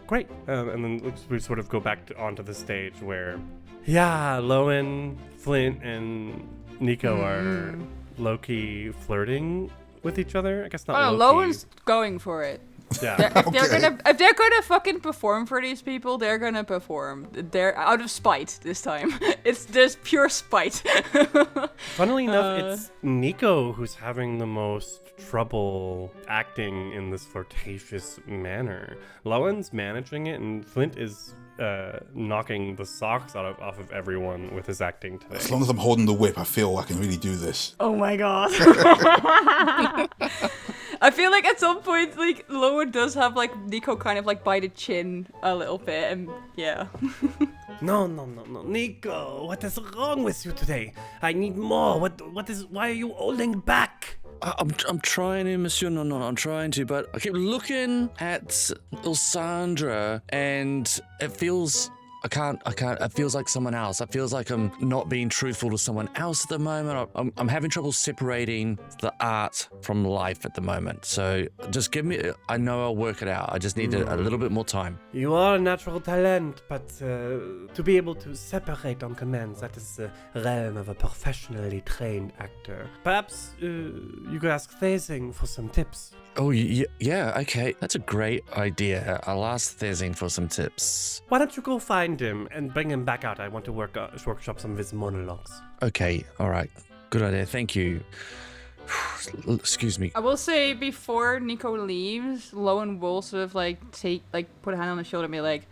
[SPEAKER 2] Great. And then we sort of go back onto the stage where, yeah, Lowen, Flint, and Nikau are low-key flirting with each other. I guess not
[SPEAKER 6] Oh,
[SPEAKER 2] low-key.
[SPEAKER 6] Lowen's going for it.
[SPEAKER 2] Yeah.
[SPEAKER 6] If they're gonna fucking perform for these people, they're gonna perform. They're out of spite this time. It's just pure spite.
[SPEAKER 2] Funnily enough, it's Nikau who's having the most trouble acting in this flirtatious manner. Lowen's managing it, and Flint is knocking the socks off of everyone with his acting today.
[SPEAKER 3] As long as I'm holding the whip, I feel I can really do this.
[SPEAKER 6] Oh my god. I feel like at some point, Lowen does have Nikau kind of by the chin a little bit, and yeah.
[SPEAKER 2] No, Nikau, what is wrong with you today? I need more. Why are you holding back?
[SPEAKER 1] I'm trying to, Monsieur. No, I'm trying to, but I keep looking at Ilsandra, and it feels. I can't. It feels like someone else. It feels like I'm not being truthful to someone else at the moment. I'm having trouble separating the art from life at the moment. So just give me. I know I'll work it out. I just need a little bit more time.
[SPEAKER 2] You are a natural talent, but to be able to separate on command, that is the realm of a professionally trained actor. Perhaps you could ask Phasing for some tips.
[SPEAKER 1] Oh, yeah, okay. That's a great idea. I'll ask Thezing for some tips.
[SPEAKER 2] Why don't you go find him and bring him back out? I want to workshop some of his monologues.
[SPEAKER 1] Okay, all right. Good idea. Thank you. Excuse me.
[SPEAKER 6] I will say before Nico leaves, Lowen will sort of put a hand on his shoulder and be like,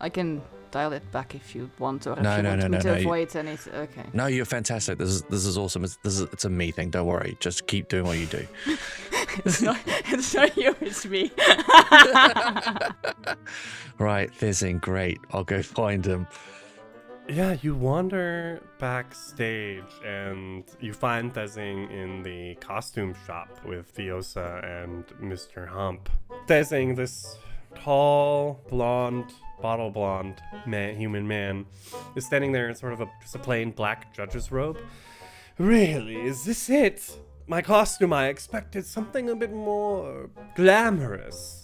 [SPEAKER 6] I can dial it back if you want, or if
[SPEAKER 1] No,
[SPEAKER 6] you
[SPEAKER 1] no,
[SPEAKER 6] want
[SPEAKER 1] no,
[SPEAKER 6] me
[SPEAKER 1] no,
[SPEAKER 6] to
[SPEAKER 1] no,
[SPEAKER 6] avoid anything. Okay.
[SPEAKER 1] No, you're fantastic. This is awesome. It's a me thing. Don't worry. Just keep doing what you do.
[SPEAKER 6] It's not you, it's me.
[SPEAKER 1] Right, Thezing, great. I'll go find him.
[SPEAKER 2] Yeah, you wander backstage and you find Thezing in the costume shop with Fiosa and Mr. Hump. Thezing, this tall, blonde, bottle blonde human man, is standing there in sort of just a plain black judge's robe. Really, is this it? My costume, I expected something a bit more glamorous.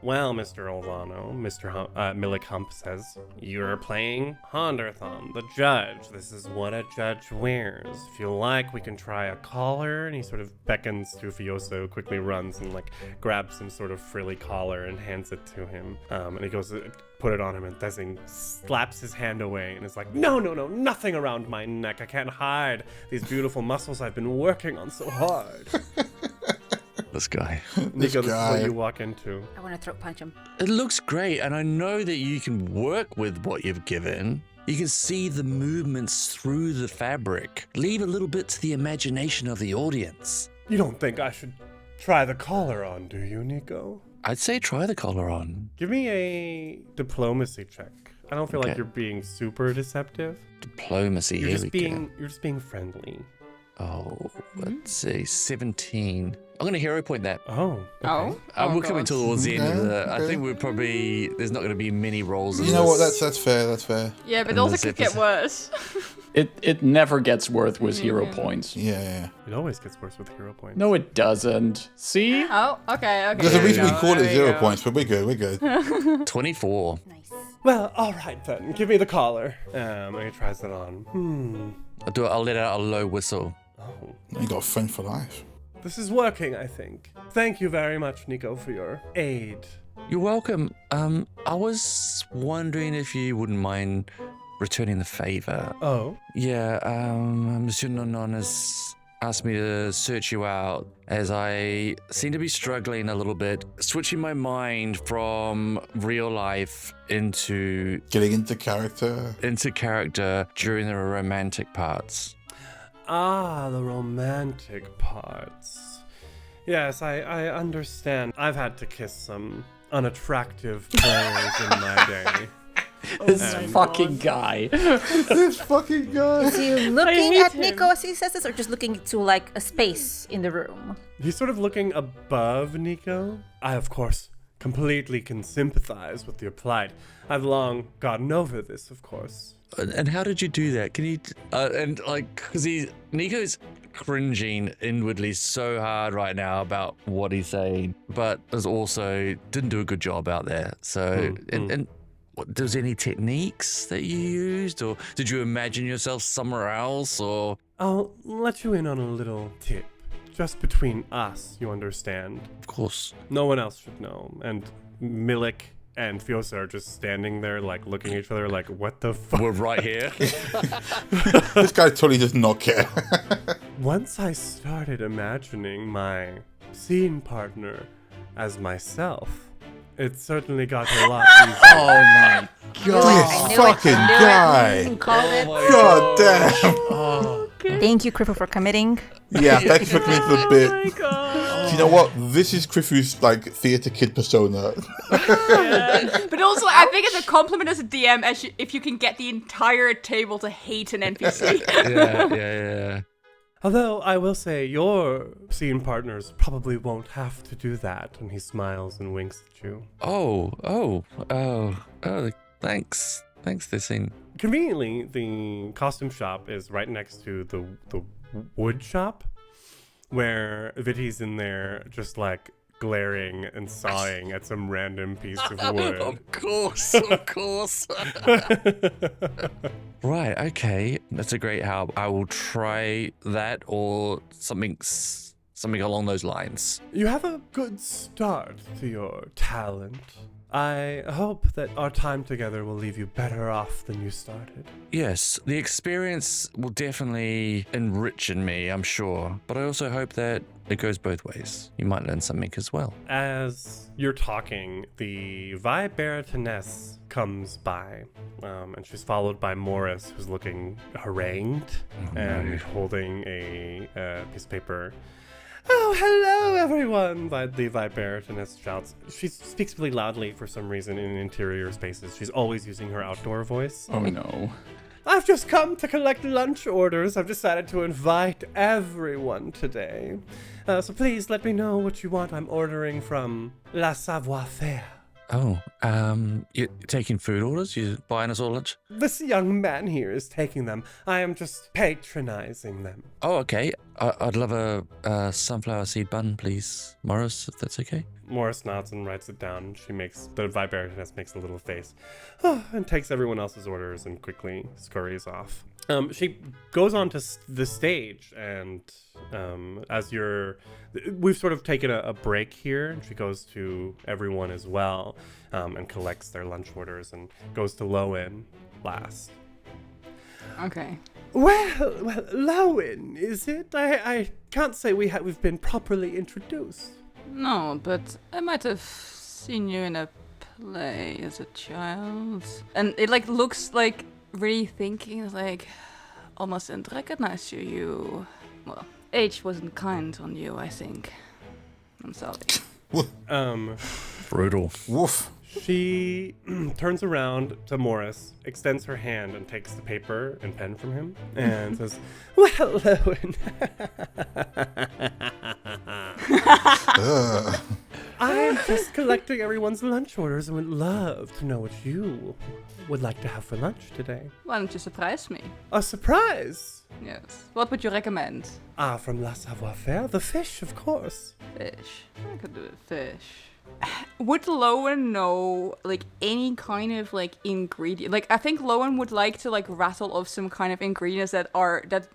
[SPEAKER 2] Well, Mr. Olvano, Milik Hump says, you're playing Honderthon, the judge. This is what a judge wears. If you like, we can try a collar. And he sort of beckons to Fioso, quickly runs and grabs some sort of frilly collar and hands it to him. And he goes to put it on him, and Thezing slaps his hand away and is like, no, nothing around my neck. I can't hide these beautiful muscles I've been working on so hard.
[SPEAKER 1] This guy.
[SPEAKER 2] Nico, this is what you walk into.
[SPEAKER 5] I want to throat punch him.
[SPEAKER 1] It looks great, and I know that you can work with what you've given. You can see the movements through the fabric. Leave a little bit to the imagination of the audience.
[SPEAKER 2] You don't think I should try the collar on, do you, Nico?
[SPEAKER 1] I'd say try the collar on.
[SPEAKER 2] Give me a diplomacy check. I don't feel like
[SPEAKER 1] Okay.
[SPEAKER 2] you're being super deceptive.
[SPEAKER 1] Diplomacy,
[SPEAKER 2] You're
[SPEAKER 1] here
[SPEAKER 2] just
[SPEAKER 1] we
[SPEAKER 2] being
[SPEAKER 1] go.
[SPEAKER 2] you're just being friendly.
[SPEAKER 1] Oh, let's see, 17. I'm going to hero point that.
[SPEAKER 2] Oh. Okay.
[SPEAKER 1] We're coming
[SPEAKER 6] God.
[SPEAKER 1] towards the end of
[SPEAKER 3] Okay,
[SPEAKER 1] I
[SPEAKER 3] okay.
[SPEAKER 1] think we're probably, there's not going to be many rolls in
[SPEAKER 3] You know what?
[SPEAKER 1] this.
[SPEAKER 3] That's fair. That's fair.
[SPEAKER 6] Yeah, but
[SPEAKER 1] And
[SPEAKER 6] it also
[SPEAKER 1] this
[SPEAKER 6] could get
[SPEAKER 1] episode-
[SPEAKER 6] worse.
[SPEAKER 4] It never gets worth with hero points.
[SPEAKER 3] Yeah.
[SPEAKER 2] It always gets worse with hero points.
[SPEAKER 4] No, it doesn't. See?
[SPEAKER 6] Oh, okay.
[SPEAKER 3] There's a
[SPEAKER 6] there you
[SPEAKER 3] reason we
[SPEAKER 6] go,
[SPEAKER 3] call it
[SPEAKER 6] there you
[SPEAKER 3] 0
[SPEAKER 6] go.
[SPEAKER 3] points, but we're good. We're good.
[SPEAKER 1] 24.
[SPEAKER 5] Nice.
[SPEAKER 2] Well, all right then. Give me the collar. And he tries it on.
[SPEAKER 1] I'll let out a low whistle.
[SPEAKER 2] Oh.
[SPEAKER 3] You got a friend for life.
[SPEAKER 2] This is working, I think. Thank you very much, Nico, for your aid.
[SPEAKER 1] You're welcome. I was wondering if you wouldn't mind returning the favor.
[SPEAKER 2] Oh.
[SPEAKER 1] Yeah, Monsieur Nonon has asked me to search you out as I seem to be struggling a little bit, switching my mind from real life into
[SPEAKER 3] Getting into character.
[SPEAKER 1] character during the romantic parts.
[SPEAKER 2] Ah, the romantic parts. Yes, I understand. I've had to kiss some unattractive players in my day.
[SPEAKER 4] This
[SPEAKER 2] my
[SPEAKER 4] fucking guy.
[SPEAKER 3] This fucking guy.
[SPEAKER 5] Is he looking
[SPEAKER 6] hate
[SPEAKER 5] at
[SPEAKER 6] him.
[SPEAKER 5] Nico as he says this, or just looking to a space in the room?
[SPEAKER 2] He's sort of looking above Nico. I, of course, completely can sympathize with your plight. I've long gotten over this, of course.
[SPEAKER 1] And how did you do that? Can you, because Nico's cringing inwardly so hard right now about what he's saying, but has also didn't do a good job out there. So, and what, was there any techniques that you used, or did you imagine yourself somewhere else, or?
[SPEAKER 2] I'll let you in on a little tip. Just between us, you understand.
[SPEAKER 1] Of course.
[SPEAKER 2] No one else should know. And Milik and Fiosa are just standing there, looking at each other, what the fuck?
[SPEAKER 1] We're right here.
[SPEAKER 3] This guy totally does not care.
[SPEAKER 2] Once I started imagining my scene partner as myself, it certainly got a lot easier.
[SPEAKER 4] Oh my
[SPEAKER 3] This
[SPEAKER 4] god.
[SPEAKER 3] fucking guy.
[SPEAKER 5] Call it.
[SPEAKER 3] God damn.
[SPEAKER 5] Thank you, Criffle, for committing.
[SPEAKER 3] Yeah, thank you for coming to the bit.
[SPEAKER 6] Oh my god.
[SPEAKER 3] Do you know what? This is Crifu's theater kid persona.
[SPEAKER 6] But also, I think it's a compliment as a DM if you can get the entire table to hate an NPC.
[SPEAKER 1] yeah.
[SPEAKER 2] Although, I will say, your scene partners probably won't have to do that. And he smiles and winks at you.
[SPEAKER 1] Oh, thanks, Thissing.
[SPEAKER 2] Conveniently, the costume shop is right next to the wood shop, where Vitti's in there just glaring and sawing at some random piece of wood.
[SPEAKER 1] Of course. Right, okay. That's a great help. I will try that or something something along those lines.
[SPEAKER 2] You have a good start to your talent. I hope that our time together will leave you better off than you started.
[SPEAKER 1] Yes, the experience will definitely enrich in me, I'm sure. But I also hope that it goes both ways. You might learn something as well.
[SPEAKER 2] As you're talking, the Baroness comes by, and she's followed by Morris, who's looking harangued and holding a piece of paper. Oh, hello, everyone! The Baroness shouts. She speaks really loudly for some reason in interior spaces. She's always using her outdoor voice.
[SPEAKER 4] Oh no.
[SPEAKER 2] I've just come to collect lunch orders. I've decided to invite everyone today. So please let me know what you want. I'm ordering from La Savoir-Faire.
[SPEAKER 1] Oh, you're taking food orders? You're buying us all lunch?
[SPEAKER 2] This young man here is taking them. I am just patronizing them.
[SPEAKER 1] Oh, okay. I'd love a sunflower seed bun, please, Morris, if that's okay.
[SPEAKER 2] Morris nods and writes it down. The Baroness makes a little face and takes everyone else's orders and quickly scurries off. She goes on to the stage, and we've sort of taken a break here, and she goes to everyone as well, and collects their lunch orders and goes to Lowen last.
[SPEAKER 6] Okay.
[SPEAKER 2] Well, Lowen, is it? I can't say we've been properly introduced.
[SPEAKER 6] No, but I might have seen you in a play as a child. And it looks like really thinking, almost didn't recognize you. Well, age wasn't kind on you, I think. I'm sorry.
[SPEAKER 1] Brutal.
[SPEAKER 3] Woof.
[SPEAKER 2] She turns around to Morris, extends her hand, and takes the paper and pen from him, and says, "Well, Lowen, I'm just collecting everyone's lunch orders and would love to know what you would like to have for lunch today."
[SPEAKER 6] Why don't you surprise me?
[SPEAKER 2] A surprise!
[SPEAKER 6] Yes. What would you recommend?
[SPEAKER 2] From La Savoir-Faire, the fish, of course.
[SPEAKER 6] Fish. I could do it fish. Would Lowen know any kind of ingredient? I think Lowen would like to rattle off some kind of ingredients that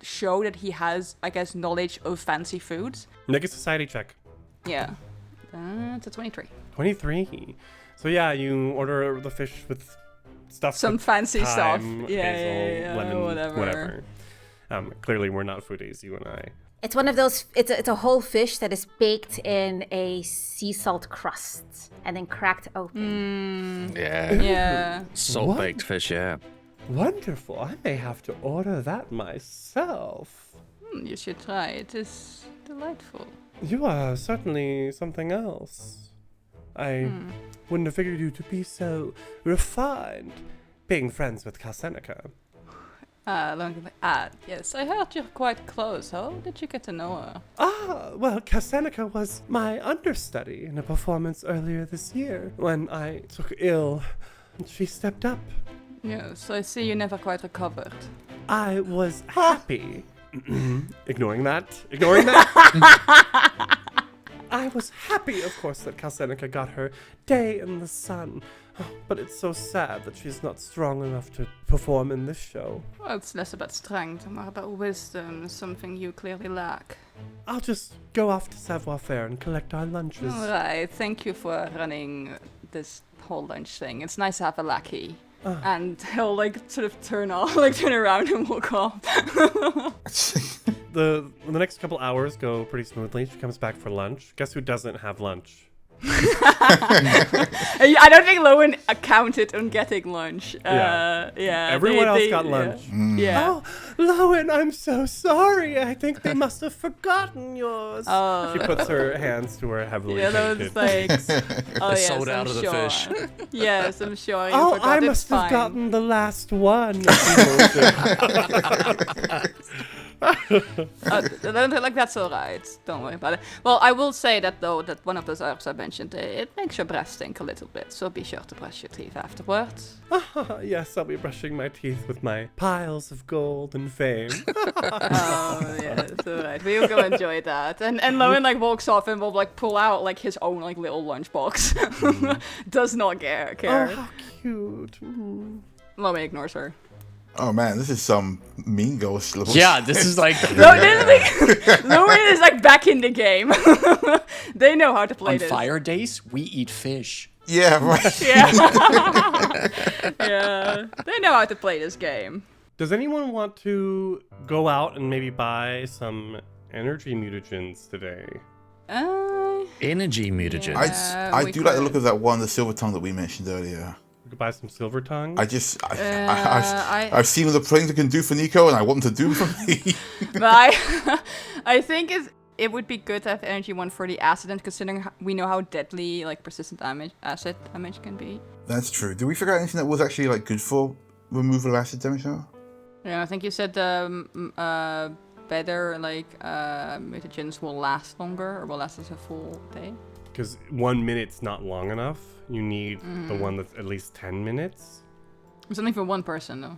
[SPEAKER 6] show that he has, I guess, knowledge of fancy foods.
[SPEAKER 2] Make a society check.
[SPEAKER 6] Yeah. That's a 23.
[SPEAKER 2] 23. So yeah, you order the fish with stuff.
[SPEAKER 6] Some
[SPEAKER 2] with
[SPEAKER 6] fancy stuff.
[SPEAKER 2] thyme,
[SPEAKER 6] Yeah,
[SPEAKER 2] basil,
[SPEAKER 6] yeah,
[SPEAKER 2] lemon,
[SPEAKER 6] whatever.
[SPEAKER 2] Clearly we're not foodies, you and I.
[SPEAKER 5] It's one of those, it's a whole fish that is baked in a sea salt crust and then cracked open.
[SPEAKER 1] Yeah.
[SPEAKER 6] Yeah.
[SPEAKER 1] Salt baked fish, yeah.
[SPEAKER 2] Wonderful. I may have to order that myself.
[SPEAKER 6] You should try. It is delightful.
[SPEAKER 2] You are certainly something else. I wouldn't have figured you to be so refined, being friends with Seneca.
[SPEAKER 6] Yes, I heard you're quite close. How did you get to know her?
[SPEAKER 2] Well, Seneca was my understudy in a performance earlier this year when I took ill and she stepped up.
[SPEAKER 6] Yes, I see you never quite recovered.
[SPEAKER 2] I was happy. Ignoring that. I was happy, of course, that Seneca got her day in the sun. But it's so sad that she's not strong enough to perform in this show.
[SPEAKER 6] Well, it's less about strength and more about wisdom, something you clearly lack.
[SPEAKER 2] I'll just go off to Savoir-Faire and collect our lunches.
[SPEAKER 6] All right, thank you for running this whole lunch thing. It's nice to have a lackey. And he'll sort of turn around and walk off.
[SPEAKER 2] The next couple hours go pretty smoothly. She comes back for lunch. Guess who doesn't have lunch?
[SPEAKER 6] I don't think Lowen counted on getting lunch. Yeah.
[SPEAKER 2] Everyone else got lunch.
[SPEAKER 6] Yeah.
[SPEAKER 2] Oh, Lowen, I'm so sorry. I think they must have forgotten yours.
[SPEAKER 6] Oh.
[SPEAKER 2] She puts her hands to her heavily.
[SPEAKER 6] Yeah, that was oh yes,
[SPEAKER 1] sold out
[SPEAKER 6] I'm
[SPEAKER 1] of the
[SPEAKER 6] sure.
[SPEAKER 1] fish.
[SPEAKER 6] Yes, I'm sure. You
[SPEAKER 2] Oh,
[SPEAKER 6] forgot.
[SPEAKER 2] I
[SPEAKER 6] It's
[SPEAKER 2] must have
[SPEAKER 6] fine.
[SPEAKER 2] gotten the last one.
[SPEAKER 6] That's all right. Don't worry about it. Well, I will say that though, that one of those herbs I mentioned, it makes your breath stink a little bit. So be sure to brush your teeth afterwards.
[SPEAKER 2] Yes, I'll be brushing my teeth with my piles of gold and fame.
[SPEAKER 6] Oh yes, all right. We'll go enjoy that. And Lowen walks off and will pull out his own little lunchbox. Does not care.
[SPEAKER 2] Oh, how cute.
[SPEAKER 6] Lowen ignores her.
[SPEAKER 3] Oh man, this is some Mean Girls level.
[SPEAKER 4] Yeah, this is like
[SPEAKER 6] Lauren is like back in the game. They know how to play
[SPEAKER 4] on
[SPEAKER 6] this.
[SPEAKER 4] fire days we eat fish.
[SPEAKER 3] Yeah, right.
[SPEAKER 6] Yeah. Yeah. They know how to play this game.
[SPEAKER 2] Does anyone want to go out and maybe buy some energy mutagens today?
[SPEAKER 1] Energy mutagen.
[SPEAKER 3] I
[SPEAKER 6] we
[SPEAKER 3] do like the
[SPEAKER 6] could.
[SPEAKER 3] look of that one, the silver tongue that we mentioned earlier.
[SPEAKER 2] We could buy some silver tongue.
[SPEAKER 3] I've seen what the things it can do for Nikau, and I want them to do for me.
[SPEAKER 6] But I think it would be good to have energy one for the accident, considering we know how deadly like persistent acid damage can be.
[SPEAKER 3] That's true. Did we figure out anything that was actually like good for removal of acid damage now?
[SPEAKER 6] Yeah, I think you said better like mutagens will last longer or will last us a full day.
[SPEAKER 2] Because 1 minute's not long enough. You need the one that's at least 10 minutes.
[SPEAKER 6] It's only for one person though.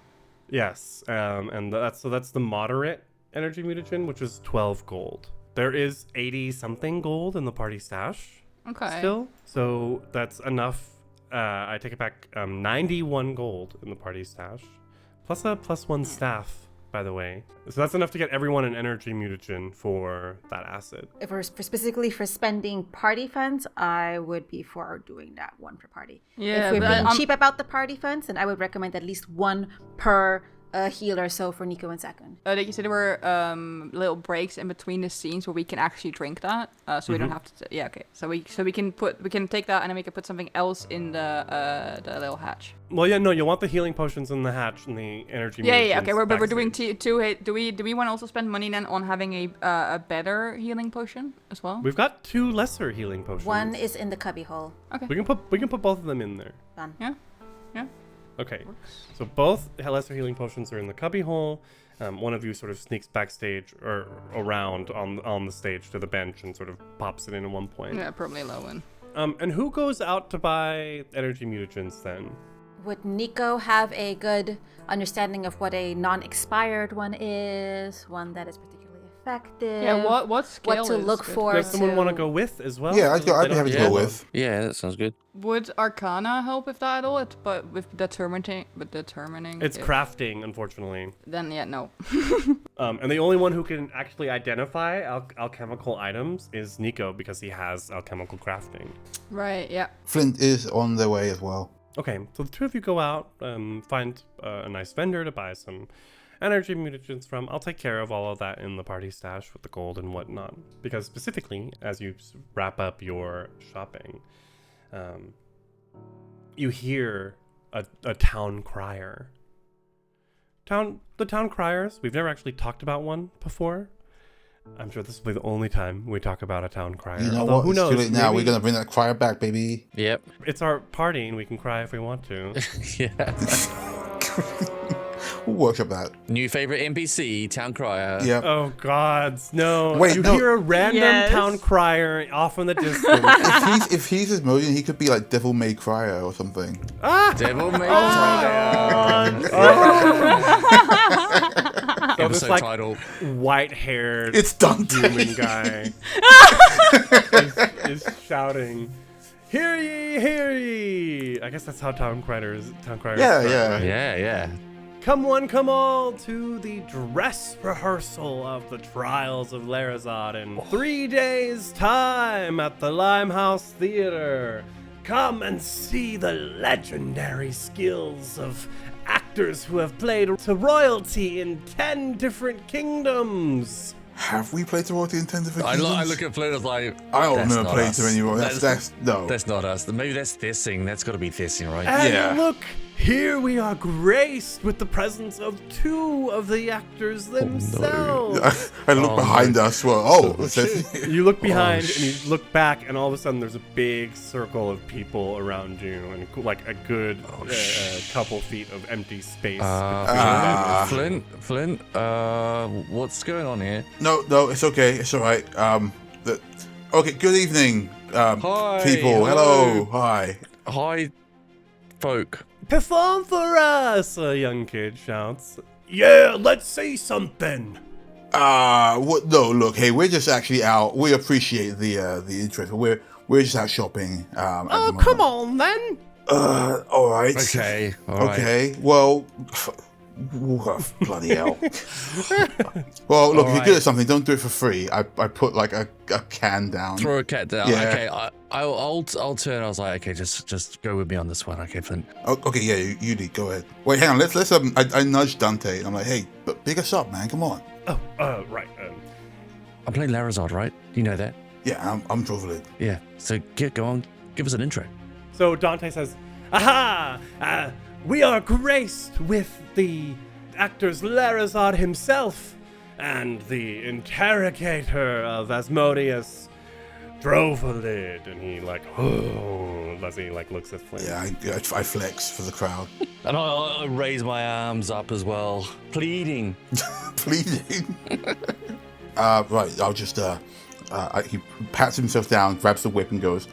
[SPEAKER 2] Yes, and that's the moderate energy mutagen, which is 12 gold. There is 80 something gold in the party stash.
[SPEAKER 6] Okay.
[SPEAKER 2] Still, so that's enough. I take it back. 91 gold in the party stash, plus a +1 staff, by the way. So that's enough to get everyone an energy mutagen for that acid.
[SPEAKER 5] If we're specifically for spending party funds, I would be for doing that one per party.
[SPEAKER 6] Yeah,
[SPEAKER 5] if we're
[SPEAKER 6] but
[SPEAKER 5] being
[SPEAKER 6] I'm-
[SPEAKER 5] cheap about the party funds, then I would recommend at least one per healer, so for Nikau and Sekun.
[SPEAKER 6] Like you said, there were little breaks in between the scenes where we can actually drink that, so we don't have to. Yeah, okay. So we can take that and then we can put something else in the little hatch.
[SPEAKER 2] Well, yeah, no, you'll want the healing potions in the hatch and the energy.
[SPEAKER 6] Yeah. Okay,
[SPEAKER 2] mutagens
[SPEAKER 6] but we're doing
[SPEAKER 2] backstage.
[SPEAKER 6] two. Do we want to also spend money then on having a better healing potion as well?
[SPEAKER 2] We've got 2 lesser healing potions.
[SPEAKER 5] One is in the cubby hole.
[SPEAKER 6] Okay.
[SPEAKER 2] We can put both of them in there.
[SPEAKER 5] Done.
[SPEAKER 6] Yeah.
[SPEAKER 2] Okay, so both lesser healing potions are in the cubby hole. One of you sort of sneaks backstage or around on the stage to the bench and sort of pops it in at one point.
[SPEAKER 6] Yeah, probably Lowen.
[SPEAKER 2] And who goes out to buy energy mutagens then?
[SPEAKER 5] Would Nikau have a good understanding of what a non-expired one is, one that is particularly effective?
[SPEAKER 6] Yeah. What scale?
[SPEAKER 5] What to
[SPEAKER 6] is
[SPEAKER 5] look
[SPEAKER 6] good?
[SPEAKER 5] for?
[SPEAKER 2] Does someone want to
[SPEAKER 5] to-
[SPEAKER 2] go with as well?
[SPEAKER 3] Yeah, I'd be
[SPEAKER 2] They don't
[SPEAKER 3] happy to
[SPEAKER 2] have
[SPEAKER 3] go with.
[SPEAKER 1] Yeah, that sounds good.
[SPEAKER 6] Would Arcana help with that at all? But with determining.
[SPEAKER 2] It's
[SPEAKER 6] if-
[SPEAKER 2] crafting, unfortunately.
[SPEAKER 6] Then yeah, no.
[SPEAKER 2] And the only one who can actually identify alchemical items is Nikau because he has alchemical crafting.
[SPEAKER 6] Right. Yeah.
[SPEAKER 3] Flint is on their way as well.
[SPEAKER 2] Okay, so the 2 of you go out, find a nice vendor to buy some energy mutagens from. I'll take care of all of that in the party stash with the gold and whatnot. Because specifically, as you wrap up your shopping, you hear a town crier. The town criers, we've never actually talked about one before. I'm sure this will be the only time we talk about a town crier.
[SPEAKER 3] You know
[SPEAKER 2] Although,
[SPEAKER 3] what?
[SPEAKER 2] who
[SPEAKER 3] It's
[SPEAKER 2] knows?
[SPEAKER 3] too late now.
[SPEAKER 2] Maybe
[SPEAKER 3] We're gonna bring that crier back, baby.
[SPEAKER 1] Yep.
[SPEAKER 2] It's our party and we can cry if we want to.
[SPEAKER 1] Yeah.
[SPEAKER 3] We'll workshop that.
[SPEAKER 1] New favorite NPC, Town Crier.
[SPEAKER 3] Yeah.
[SPEAKER 2] Oh gods, no.
[SPEAKER 3] Wait,
[SPEAKER 2] you
[SPEAKER 3] no.
[SPEAKER 2] hear a random
[SPEAKER 6] Yes.
[SPEAKER 2] town crier off in the distance.
[SPEAKER 3] If he's Asmodean, he could be like Devil May Cry or something.
[SPEAKER 1] Devil May
[SPEAKER 2] So this
[SPEAKER 1] Episode
[SPEAKER 2] like
[SPEAKER 1] title.
[SPEAKER 3] Oh.
[SPEAKER 2] white-haired
[SPEAKER 3] It's Dante.
[SPEAKER 2] human guy is shouting, "Hear ye, hear ye!" I guess that's how town criers.
[SPEAKER 3] Yeah,
[SPEAKER 2] start,
[SPEAKER 3] yeah.
[SPEAKER 2] right?
[SPEAKER 1] Yeah.
[SPEAKER 2] Come one, come all to the dress rehearsal of the Trials of Larazad in 3 days' time at the Limehouse Theater. Come and see the legendary skills of actors who have played to royalty in 10 different kingdoms.
[SPEAKER 3] Have we played to royalty in 10 different
[SPEAKER 1] I
[SPEAKER 3] kingdoms?
[SPEAKER 1] look at Flint as like,
[SPEAKER 3] I don't
[SPEAKER 1] that's
[SPEAKER 3] remember
[SPEAKER 1] not
[SPEAKER 3] playing
[SPEAKER 1] us.
[SPEAKER 3] to any royalty. That's no.
[SPEAKER 1] That's not us. Maybe that's Thissing. That's got to be Thissing, right?
[SPEAKER 2] And
[SPEAKER 3] Yeah.
[SPEAKER 2] look, here we are graced with the presence of 2 of the actors themselves.
[SPEAKER 3] I look behind us. Well, it says-
[SPEAKER 2] You look behind and you look back, and all of a sudden there's a big circle of people around you, and like a good couple feet of empty space.
[SPEAKER 1] Flint, what's going on here?
[SPEAKER 3] no, it's okay. It's all right. Okay. Good evening,
[SPEAKER 1] Hi,
[SPEAKER 3] people. Hello. Hi.
[SPEAKER 1] Hi, folk.
[SPEAKER 2] Perform for us, a young kid shouts. Yeah, let's see something.
[SPEAKER 3] What? No, look. Hey, we're just actually out. We appreciate the interest. We're just out shopping.
[SPEAKER 2] Oh, come on then.
[SPEAKER 3] All right.
[SPEAKER 1] Okay, all right.
[SPEAKER 3] Okay. Well, Woof, bloody hell. Well, look, if you're good at something, don't do it for free. I put like a can down.
[SPEAKER 1] Throw a cat down.
[SPEAKER 3] Yeah.
[SPEAKER 1] Okay, I'll turn. I was like, okay, just go with me on this one. Okay, Flint.
[SPEAKER 3] Okay, yeah, you lead. Go ahead. Wait, hang on. Let's. I nudged Dante, and I'm like, hey, but big us up, man. Come on.
[SPEAKER 2] Oh, right.
[SPEAKER 1] I'm playing Larazard, right? You know that?
[SPEAKER 3] Yeah, I'm Drovelid.
[SPEAKER 1] Yeah. So go on. Give us an intro.
[SPEAKER 2] So Dante says, "Aha! We are graced with the actor's Larazard himself and the interrogator of Asmodeus, Drovelid." And he like, as he like looks at Flint.
[SPEAKER 3] Yeah, I flex for the crowd.
[SPEAKER 1] And I raise my arms up as well, pleading.
[SPEAKER 3] Pleading. Right, I'll just, he pats himself down, grabs the whip and goes,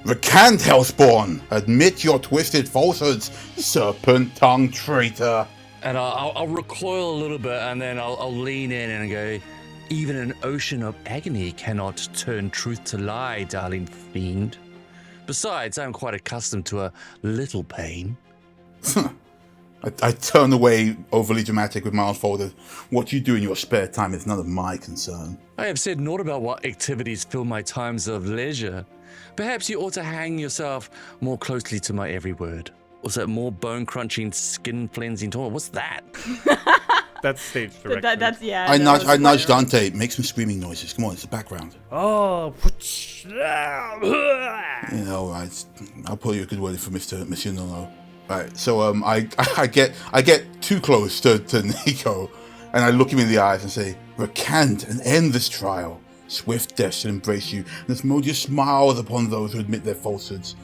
[SPEAKER 3] "Recant, Hellspawn! Admit your twisted falsehoods, serpent-tongued traitor!"
[SPEAKER 1] And I'll recoil a little bit, and then I'll lean in and go, "Even an ocean of agony cannot turn truth to lie, darling fiend. Besides, I'm quite accustomed to a little pain."
[SPEAKER 3] I turn away, overly dramatic with my arms folded. What you do in your spare time is none of my concern.
[SPEAKER 1] I have said naught about what activities fill my times of leisure. Perhaps you ought to hang yourself more closely to my every word. Was that more bone-crunching, skin-cleansing talk? What's that?
[SPEAKER 2] That's stage direction.
[SPEAKER 6] That's yeah.
[SPEAKER 3] I nudge Dante, make some screaming noises. Come on, it's the background.
[SPEAKER 2] Oh,
[SPEAKER 3] Yeah, all right. I'll put you a good word in for Monsieur Nono. Right, so I get too close to Nico, and I look him in the eyes and say, "Recant and end this trial. Swift death shall embrace you, and Asmodeus smiles upon those who admit their falsehoods.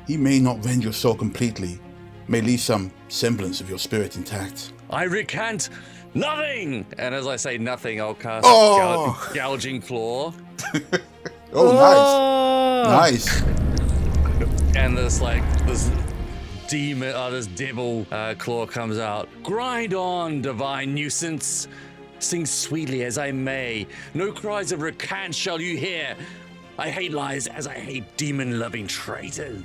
[SPEAKER 3] He may not rend your soul completely, may leave some semblance of your spirit intact."
[SPEAKER 1] I recant nothing! And as I say nothing, I'll cast Gouging Claw.
[SPEAKER 3] Oh, nice.
[SPEAKER 1] And this demon, this devil claw comes out. "Grind on, divine nuisance. Sing sweetly as I may. No cries of recant shall you hear. I hate lies as I hate demon-loving traitors."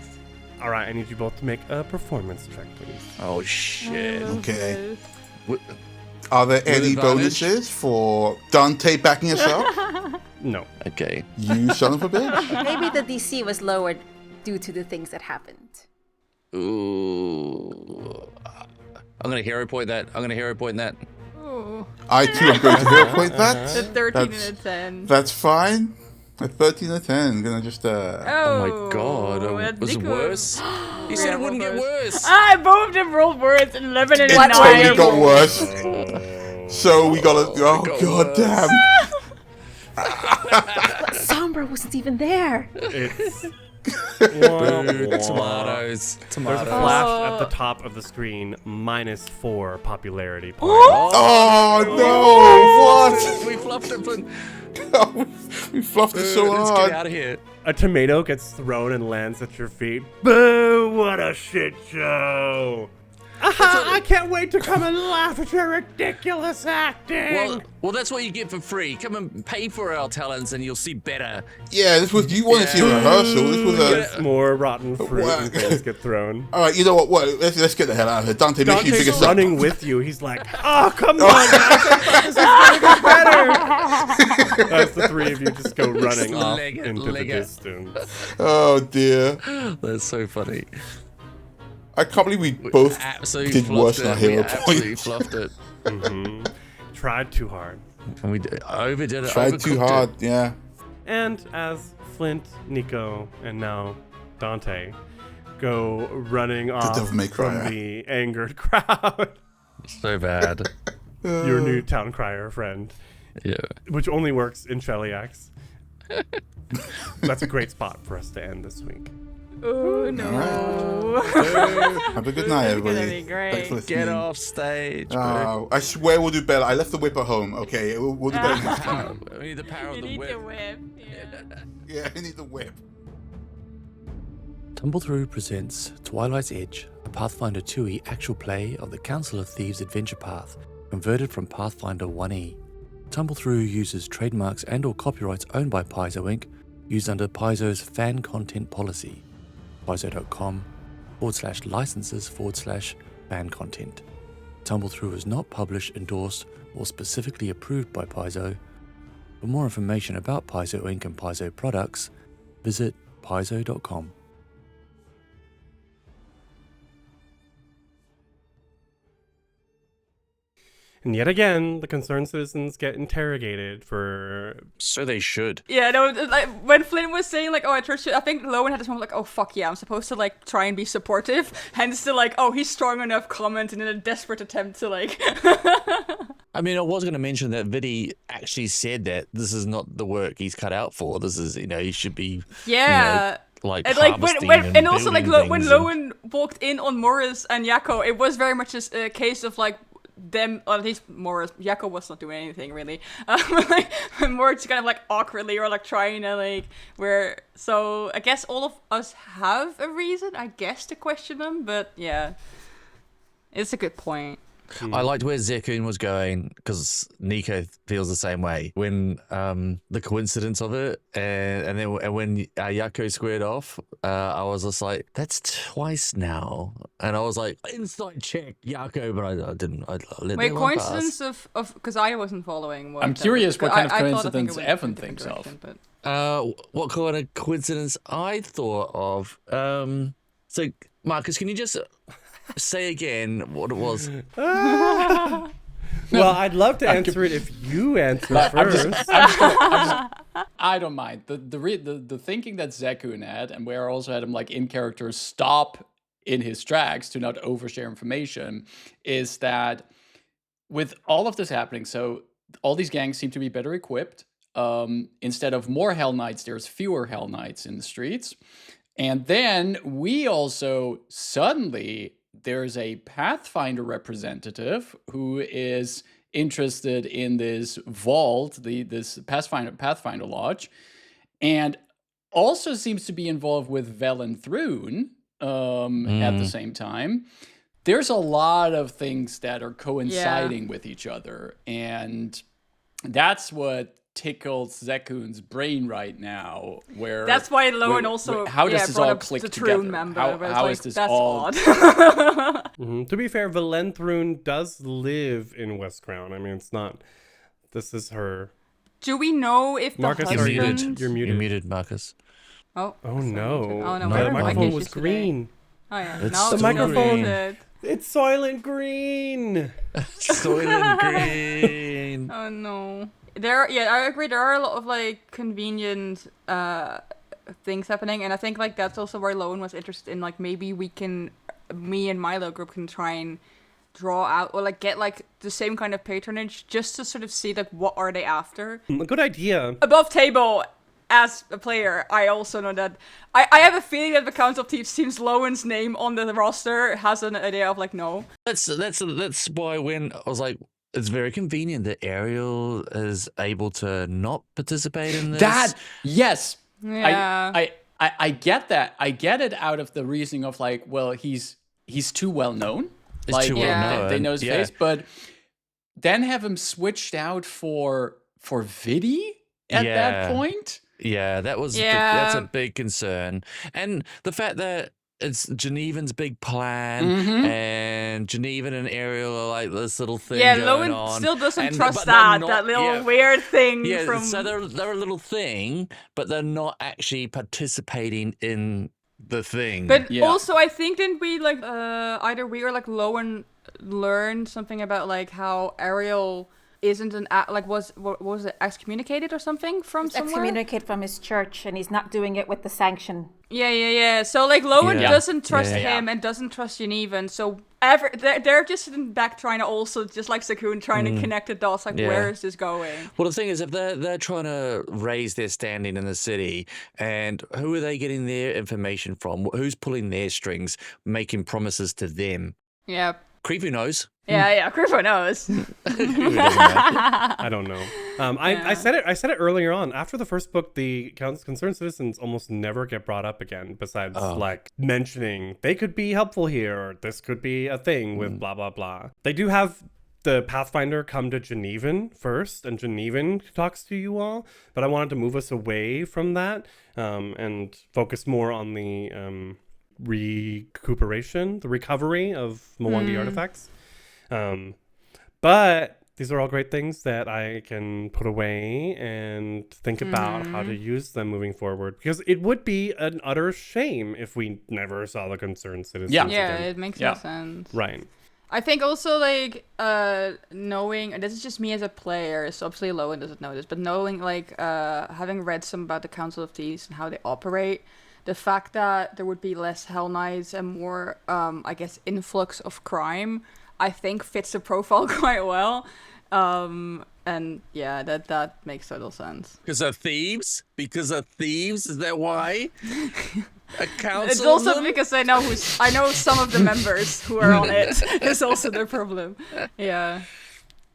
[SPEAKER 2] All right, I need you both to make a performance check, please.
[SPEAKER 1] Oh, shit.
[SPEAKER 3] Okay.
[SPEAKER 1] With
[SPEAKER 3] Are there any
[SPEAKER 1] advantage?
[SPEAKER 3] bonuses for Dante backing us up?
[SPEAKER 2] No.
[SPEAKER 1] Okay.
[SPEAKER 3] You son of a bitch.
[SPEAKER 5] Maybe the DC was lowered due to the things that happened.
[SPEAKER 1] Ooh. I'm going to hero point that.
[SPEAKER 6] Ooh.
[SPEAKER 3] I too am going to hero point
[SPEAKER 6] The
[SPEAKER 3] that.
[SPEAKER 6] 13 and a 10.
[SPEAKER 3] That's fine. A 13 and a 10. I'm gonna just
[SPEAKER 1] Oh my god.
[SPEAKER 6] that's
[SPEAKER 1] Was it
[SPEAKER 6] Nico.
[SPEAKER 1] worse? You said it wouldn't get worse.
[SPEAKER 6] Ah, both of them rolled worse. 11 and
[SPEAKER 3] It
[SPEAKER 6] 9.
[SPEAKER 3] totally got worse. So we gotta. Oh
[SPEAKER 1] got
[SPEAKER 3] god
[SPEAKER 1] worse.
[SPEAKER 3] damn.
[SPEAKER 5] But Sombra wasn't even there.
[SPEAKER 2] It's
[SPEAKER 1] Tomatoes.
[SPEAKER 2] There's a flash at the top of the screen, -4 popularity points.
[SPEAKER 3] Oh no! What?
[SPEAKER 1] We fluffed it, Flint.
[SPEAKER 3] We fluffed it so
[SPEAKER 1] Let's get
[SPEAKER 3] hard.
[SPEAKER 1] out of here.
[SPEAKER 2] A tomato gets thrown and lands at your feet. Boo! What a shit show! Aha! I can't wait to come and laugh at your ridiculous acting.
[SPEAKER 1] Well, that's what you get for free. Come and pay for our talents, and you'll see better.
[SPEAKER 3] Yeah, this was. You wanted to see a rehearsal. This was a.
[SPEAKER 2] There's more rotten fruit
[SPEAKER 3] Wow.
[SPEAKER 2] and things get thrown.
[SPEAKER 3] All right, you know what? Let's get the hell out of here. Dante, make sure you
[SPEAKER 2] Dante's
[SPEAKER 3] figure something.
[SPEAKER 2] running with you. He's like, "Oh, come on, guys! This is gonna get better." As the three of you just go running off
[SPEAKER 1] leg it,
[SPEAKER 2] into the
[SPEAKER 1] leg it.
[SPEAKER 2] distance.
[SPEAKER 3] Oh dear.
[SPEAKER 1] That's so funny.
[SPEAKER 3] I can't believe we both
[SPEAKER 1] Absolutely
[SPEAKER 3] did
[SPEAKER 1] fluffed
[SPEAKER 3] worse than our
[SPEAKER 1] it. We
[SPEAKER 3] hero
[SPEAKER 1] absolutely
[SPEAKER 3] points.
[SPEAKER 1] fluffed it.
[SPEAKER 2] Tried too hard.
[SPEAKER 1] And we overdid it.
[SPEAKER 3] Tried too
[SPEAKER 1] overcooked it.
[SPEAKER 3] hard. Yeah.
[SPEAKER 2] And as Flint, Nico, and now Dante go running off
[SPEAKER 3] Devil May Cry.
[SPEAKER 2] from the angered crowd,
[SPEAKER 1] So bad.
[SPEAKER 2] your new town crier friend,
[SPEAKER 1] Yeah.
[SPEAKER 2] which only works in Shellyax. That's a great spot for us to end this week.
[SPEAKER 6] Oh no.
[SPEAKER 3] Have a good night, everybody.
[SPEAKER 6] gonna be great.
[SPEAKER 3] Thanks for listening.
[SPEAKER 1] Get off stage. bro.
[SPEAKER 3] I swear we'll do better. I left the whip at home. Okay, we'll do better next time.
[SPEAKER 1] We need the power of
[SPEAKER 6] You
[SPEAKER 1] the
[SPEAKER 6] need
[SPEAKER 1] whip.
[SPEAKER 6] the whip. Yeah.
[SPEAKER 3] Yeah, I need the whip.
[SPEAKER 1] Tumble Through presents Twilight's Edge, a Pathfinder 2e actual play of the Council of Thieves adventure path, converted from Pathfinder 1e. Tumble Through uses trademarks and/or copyrights owned by Paizo Inc., used under Paizo's fan content policy. Paizo.com/licenses/fan content. Tumble Through is not published, endorsed, or specifically approved by Paizo. For more information about Paizo Inc. and Paizo products, visit paizo.com.
[SPEAKER 2] And yet again, the concerned citizens get interrogated for...
[SPEAKER 1] So they should.
[SPEAKER 6] Yeah, no, like when Flint was saying like, "Oh, I trust you," I think Lowen had this moment like, "Oh fuck yeah, I'm supposed to like try and be supportive," hence the like, "Oh, he's strong enough" comment, and in a desperate attempt to like.
[SPEAKER 1] I mean, I was going to mention that Vidi actually said that this is not the work he's cut out for. This is, he should be,
[SPEAKER 6] Yeah.
[SPEAKER 1] like
[SPEAKER 6] And like
[SPEAKER 1] harvesting
[SPEAKER 6] and also like
[SPEAKER 1] building
[SPEAKER 6] when
[SPEAKER 1] things
[SPEAKER 6] Lowen walked in on Morris and Yakko, it was very much just a case of like them, or at least Morris. Yakko was not doing anything really. Like more just kind of like awkwardly or like trying to like where. So I guess all of us have a reason, I guess, to question them. But yeah, it's a good point.
[SPEAKER 1] I liked where Zekun was going because Nikau feels the same way. When the coincidence of it, and then when Yakko squared off, I was just like, "That's twice now," and I was like, "Inside check, Yakko," but I didn't. I let
[SPEAKER 6] Wait,
[SPEAKER 1] that one
[SPEAKER 6] coincidence
[SPEAKER 1] pass.
[SPEAKER 6] of because I wasn't following. What
[SPEAKER 4] I'm
[SPEAKER 6] that
[SPEAKER 4] curious
[SPEAKER 6] was.
[SPEAKER 4] what kind of
[SPEAKER 6] I thought- I think
[SPEAKER 4] coincidence
[SPEAKER 6] it went
[SPEAKER 4] Evan
[SPEAKER 6] in a different
[SPEAKER 4] thinks of.
[SPEAKER 6] direction, but-
[SPEAKER 1] What kind of coincidence I thought of? So Marcus, can you just say again what it was?
[SPEAKER 2] Well, I'd love to answer it if you answer first.
[SPEAKER 4] I don't mind. The thinking that Zekun had, and where I also had him like in character stop in his tracks to not overshare information, is that with all of this happening, so all these gangs seem to be better equipped. Instead of more Hell Knights, there's fewer Hell Knights in the streets. And then we also suddenly, there's a Pathfinder representative who is interested in this vault, this Pathfinder Lodge, and also seems to be involved with Velen Thrune at the same time. There's a lot of things that are coinciding with each other, and that's what tickles Zekun's brain right now. Where
[SPEAKER 6] That's why Lowen also
[SPEAKER 4] how does this
[SPEAKER 6] brought
[SPEAKER 4] all
[SPEAKER 6] up
[SPEAKER 4] click
[SPEAKER 6] the
[SPEAKER 4] together?
[SPEAKER 6] True member.
[SPEAKER 4] How
[SPEAKER 6] where it's
[SPEAKER 4] is this
[SPEAKER 6] that's
[SPEAKER 4] all?
[SPEAKER 6] odd.
[SPEAKER 2] To be fair, Valenthrune does live in West Crown. I mean, it's not... This is her...
[SPEAKER 6] Do we know if the
[SPEAKER 2] Marcus,
[SPEAKER 1] You're
[SPEAKER 6] husband...
[SPEAKER 1] muted.
[SPEAKER 2] You're muted.
[SPEAKER 1] You're muted, Marcus.
[SPEAKER 6] Oh,
[SPEAKER 2] Oh, no.
[SPEAKER 6] Oh, no.
[SPEAKER 1] No,
[SPEAKER 6] We're
[SPEAKER 2] The
[SPEAKER 6] having
[SPEAKER 2] microphone
[SPEAKER 6] issues
[SPEAKER 2] was
[SPEAKER 6] today.
[SPEAKER 2] green.
[SPEAKER 6] Oh, yeah.
[SPEAKER 1] It's
[SPEAKER 6] No,
[SPEAKER 1] the
[SPEAKER 6] it's
[SPEAKER 2] microphone.
[SPEAKER 6] muted.
[SPEAKER 2] It's Soylent Green!
[SPEAKER 1] Soylent Green.
[SPEAKER 6] Oh, no. I agree. There are a lot of, like, convenient things happening. And I think, like, that's also where Lowen was interested in. Like, maybe me and Milo group can try and draw out or, like, get, like, the same kind of patronage just to sort of see, like, what are they after.
[SPEAKER 2] A good idea.
[SPEAKER 6] Above table, as a player, I also know that I have a feeling that the Council of Thieves seems Lowen's name on the roster has an idea of like no.
[SPEAKER 1] That's why when I was like, it's very convenient that Ariel is able to not participate in this.
[SPEAKER 4] That yes,
[SPEAKER 6] Yeah.
[SPEAKER 4] I get that. I get it out of the reasoning of like, well, he's too well known.
[SPEAKER 1] It's
[SPEAKER 4] Like
[SPEAKER 1] too well
[SPEAKER 6] Yeah.
[SPEAKER 1] known.
[SPEAKER 4] they know his
[SPEAKER 1] Yeah.
[SPEAKER 4] face, but then have him switched out for Vidi at that
[SPEAKER 1] Yeah.
[SPEAKER 4] point.
[SPEAKER 1] Yeah, that was
[SPEAKER 6] Yeah.
[SPEAKER 1] that's a big concern, and the fact that it's Genevan's big plan, and Genevan and Ariel are like this little thing.
[SPEAKER 6] Yeah,
[SPEAKER 1] going
[SPEAKER 6] Lowen
[SPEAKER 1] on,
[SPEAKER 6] still doesn't
[SPEAKER 1] and-
[SPEAKER 6] trust
[SPEAKER 1] but they're
[SPEAKER 6] that
[SPEAKER 1] not-
[SPEAKER 6] little
[SPEAKER 1] yeah.
[SPEAKER 6] weird thing
[SPEAKER 1] Yeah,
[SPEAKER 6] from
[SPEAKER 1] so they're a little thing, but they're not actually participating in the thing.
[SPEAKER 6] But
[SPEAKER 4] Yeah.
[SPEAKER 6] also I think didn't we like either we or like Lowen learned something about like how Ariel isn't was it excommunicated or something from somewhere?
[SPEAKER 5] Excommunicate from his church, and he's not doing it with the sanction.
[SPEAKER 6] Yeah. So like Lowen
[SPEAKER 1] Yeah.
[SPEAKER 6] doesn't trust
[SPEAKER 1] Yeah.
[SPEAKER 6] him and doesn't trust Genevan. So they're just sitting back trying to also just like Sakun trying to connect the dots. Like
[SPEAKER 1] Yeah.
[SPEAKER 6] where is this going?
[SPEAKER 1] Well, the thing is, if they're trying to raise their standing in the city, and who are they getting their information from? Who's pulling their strings, making promises to them?
[SPEAKER 6] Yeah.
[SPEAKER 1] Creepy knows.
[SPEAKER 6] Yeah. Creeper knows.
[SPEAKER 1] Who doesn't know?
[SPEAKER 2] I don't know. I said it earlier on. After the first book, the concerned citizens almost never get brought up again. Besides, like mentioning they could be helpful here, or this could be a thing with blah blah blah. They do have the Pathfinder come to Genevan first, and Genevan talks to you all. But I wanted to move us away from that and focus more on the recovery of Mwangi artifacts. But these are all great things that I can put away and think about how to use them moving forward. Because it would be an utter shame if we never saw the concerned citizens
[SPEAKER 4] Yeah.
[SPEAKER 6] Yeah,
[SPEAKER 2] again.
[SPEAKER 6] it makes
[SPEAKER 4] Yeah.
[SPEAKER 6] no sense.
[SPEAKER 2] Right.
[SPEAKER 6] I think also like knowing, and this is just me as a player, so obviously Lowen doesn't know this, but knowing like having read some about the Council of Thieves and how they operate, the fact that there would be less Hell Knights and more I guess influx of crime, I think fits the profile quite well. And yeah, that makes total sense.
[SPEAKER 1] Because of thieves? Is that why? A council?
[SPEAKER 6] It's also because I know some of the members who are on it. It's also their problem. Yeah.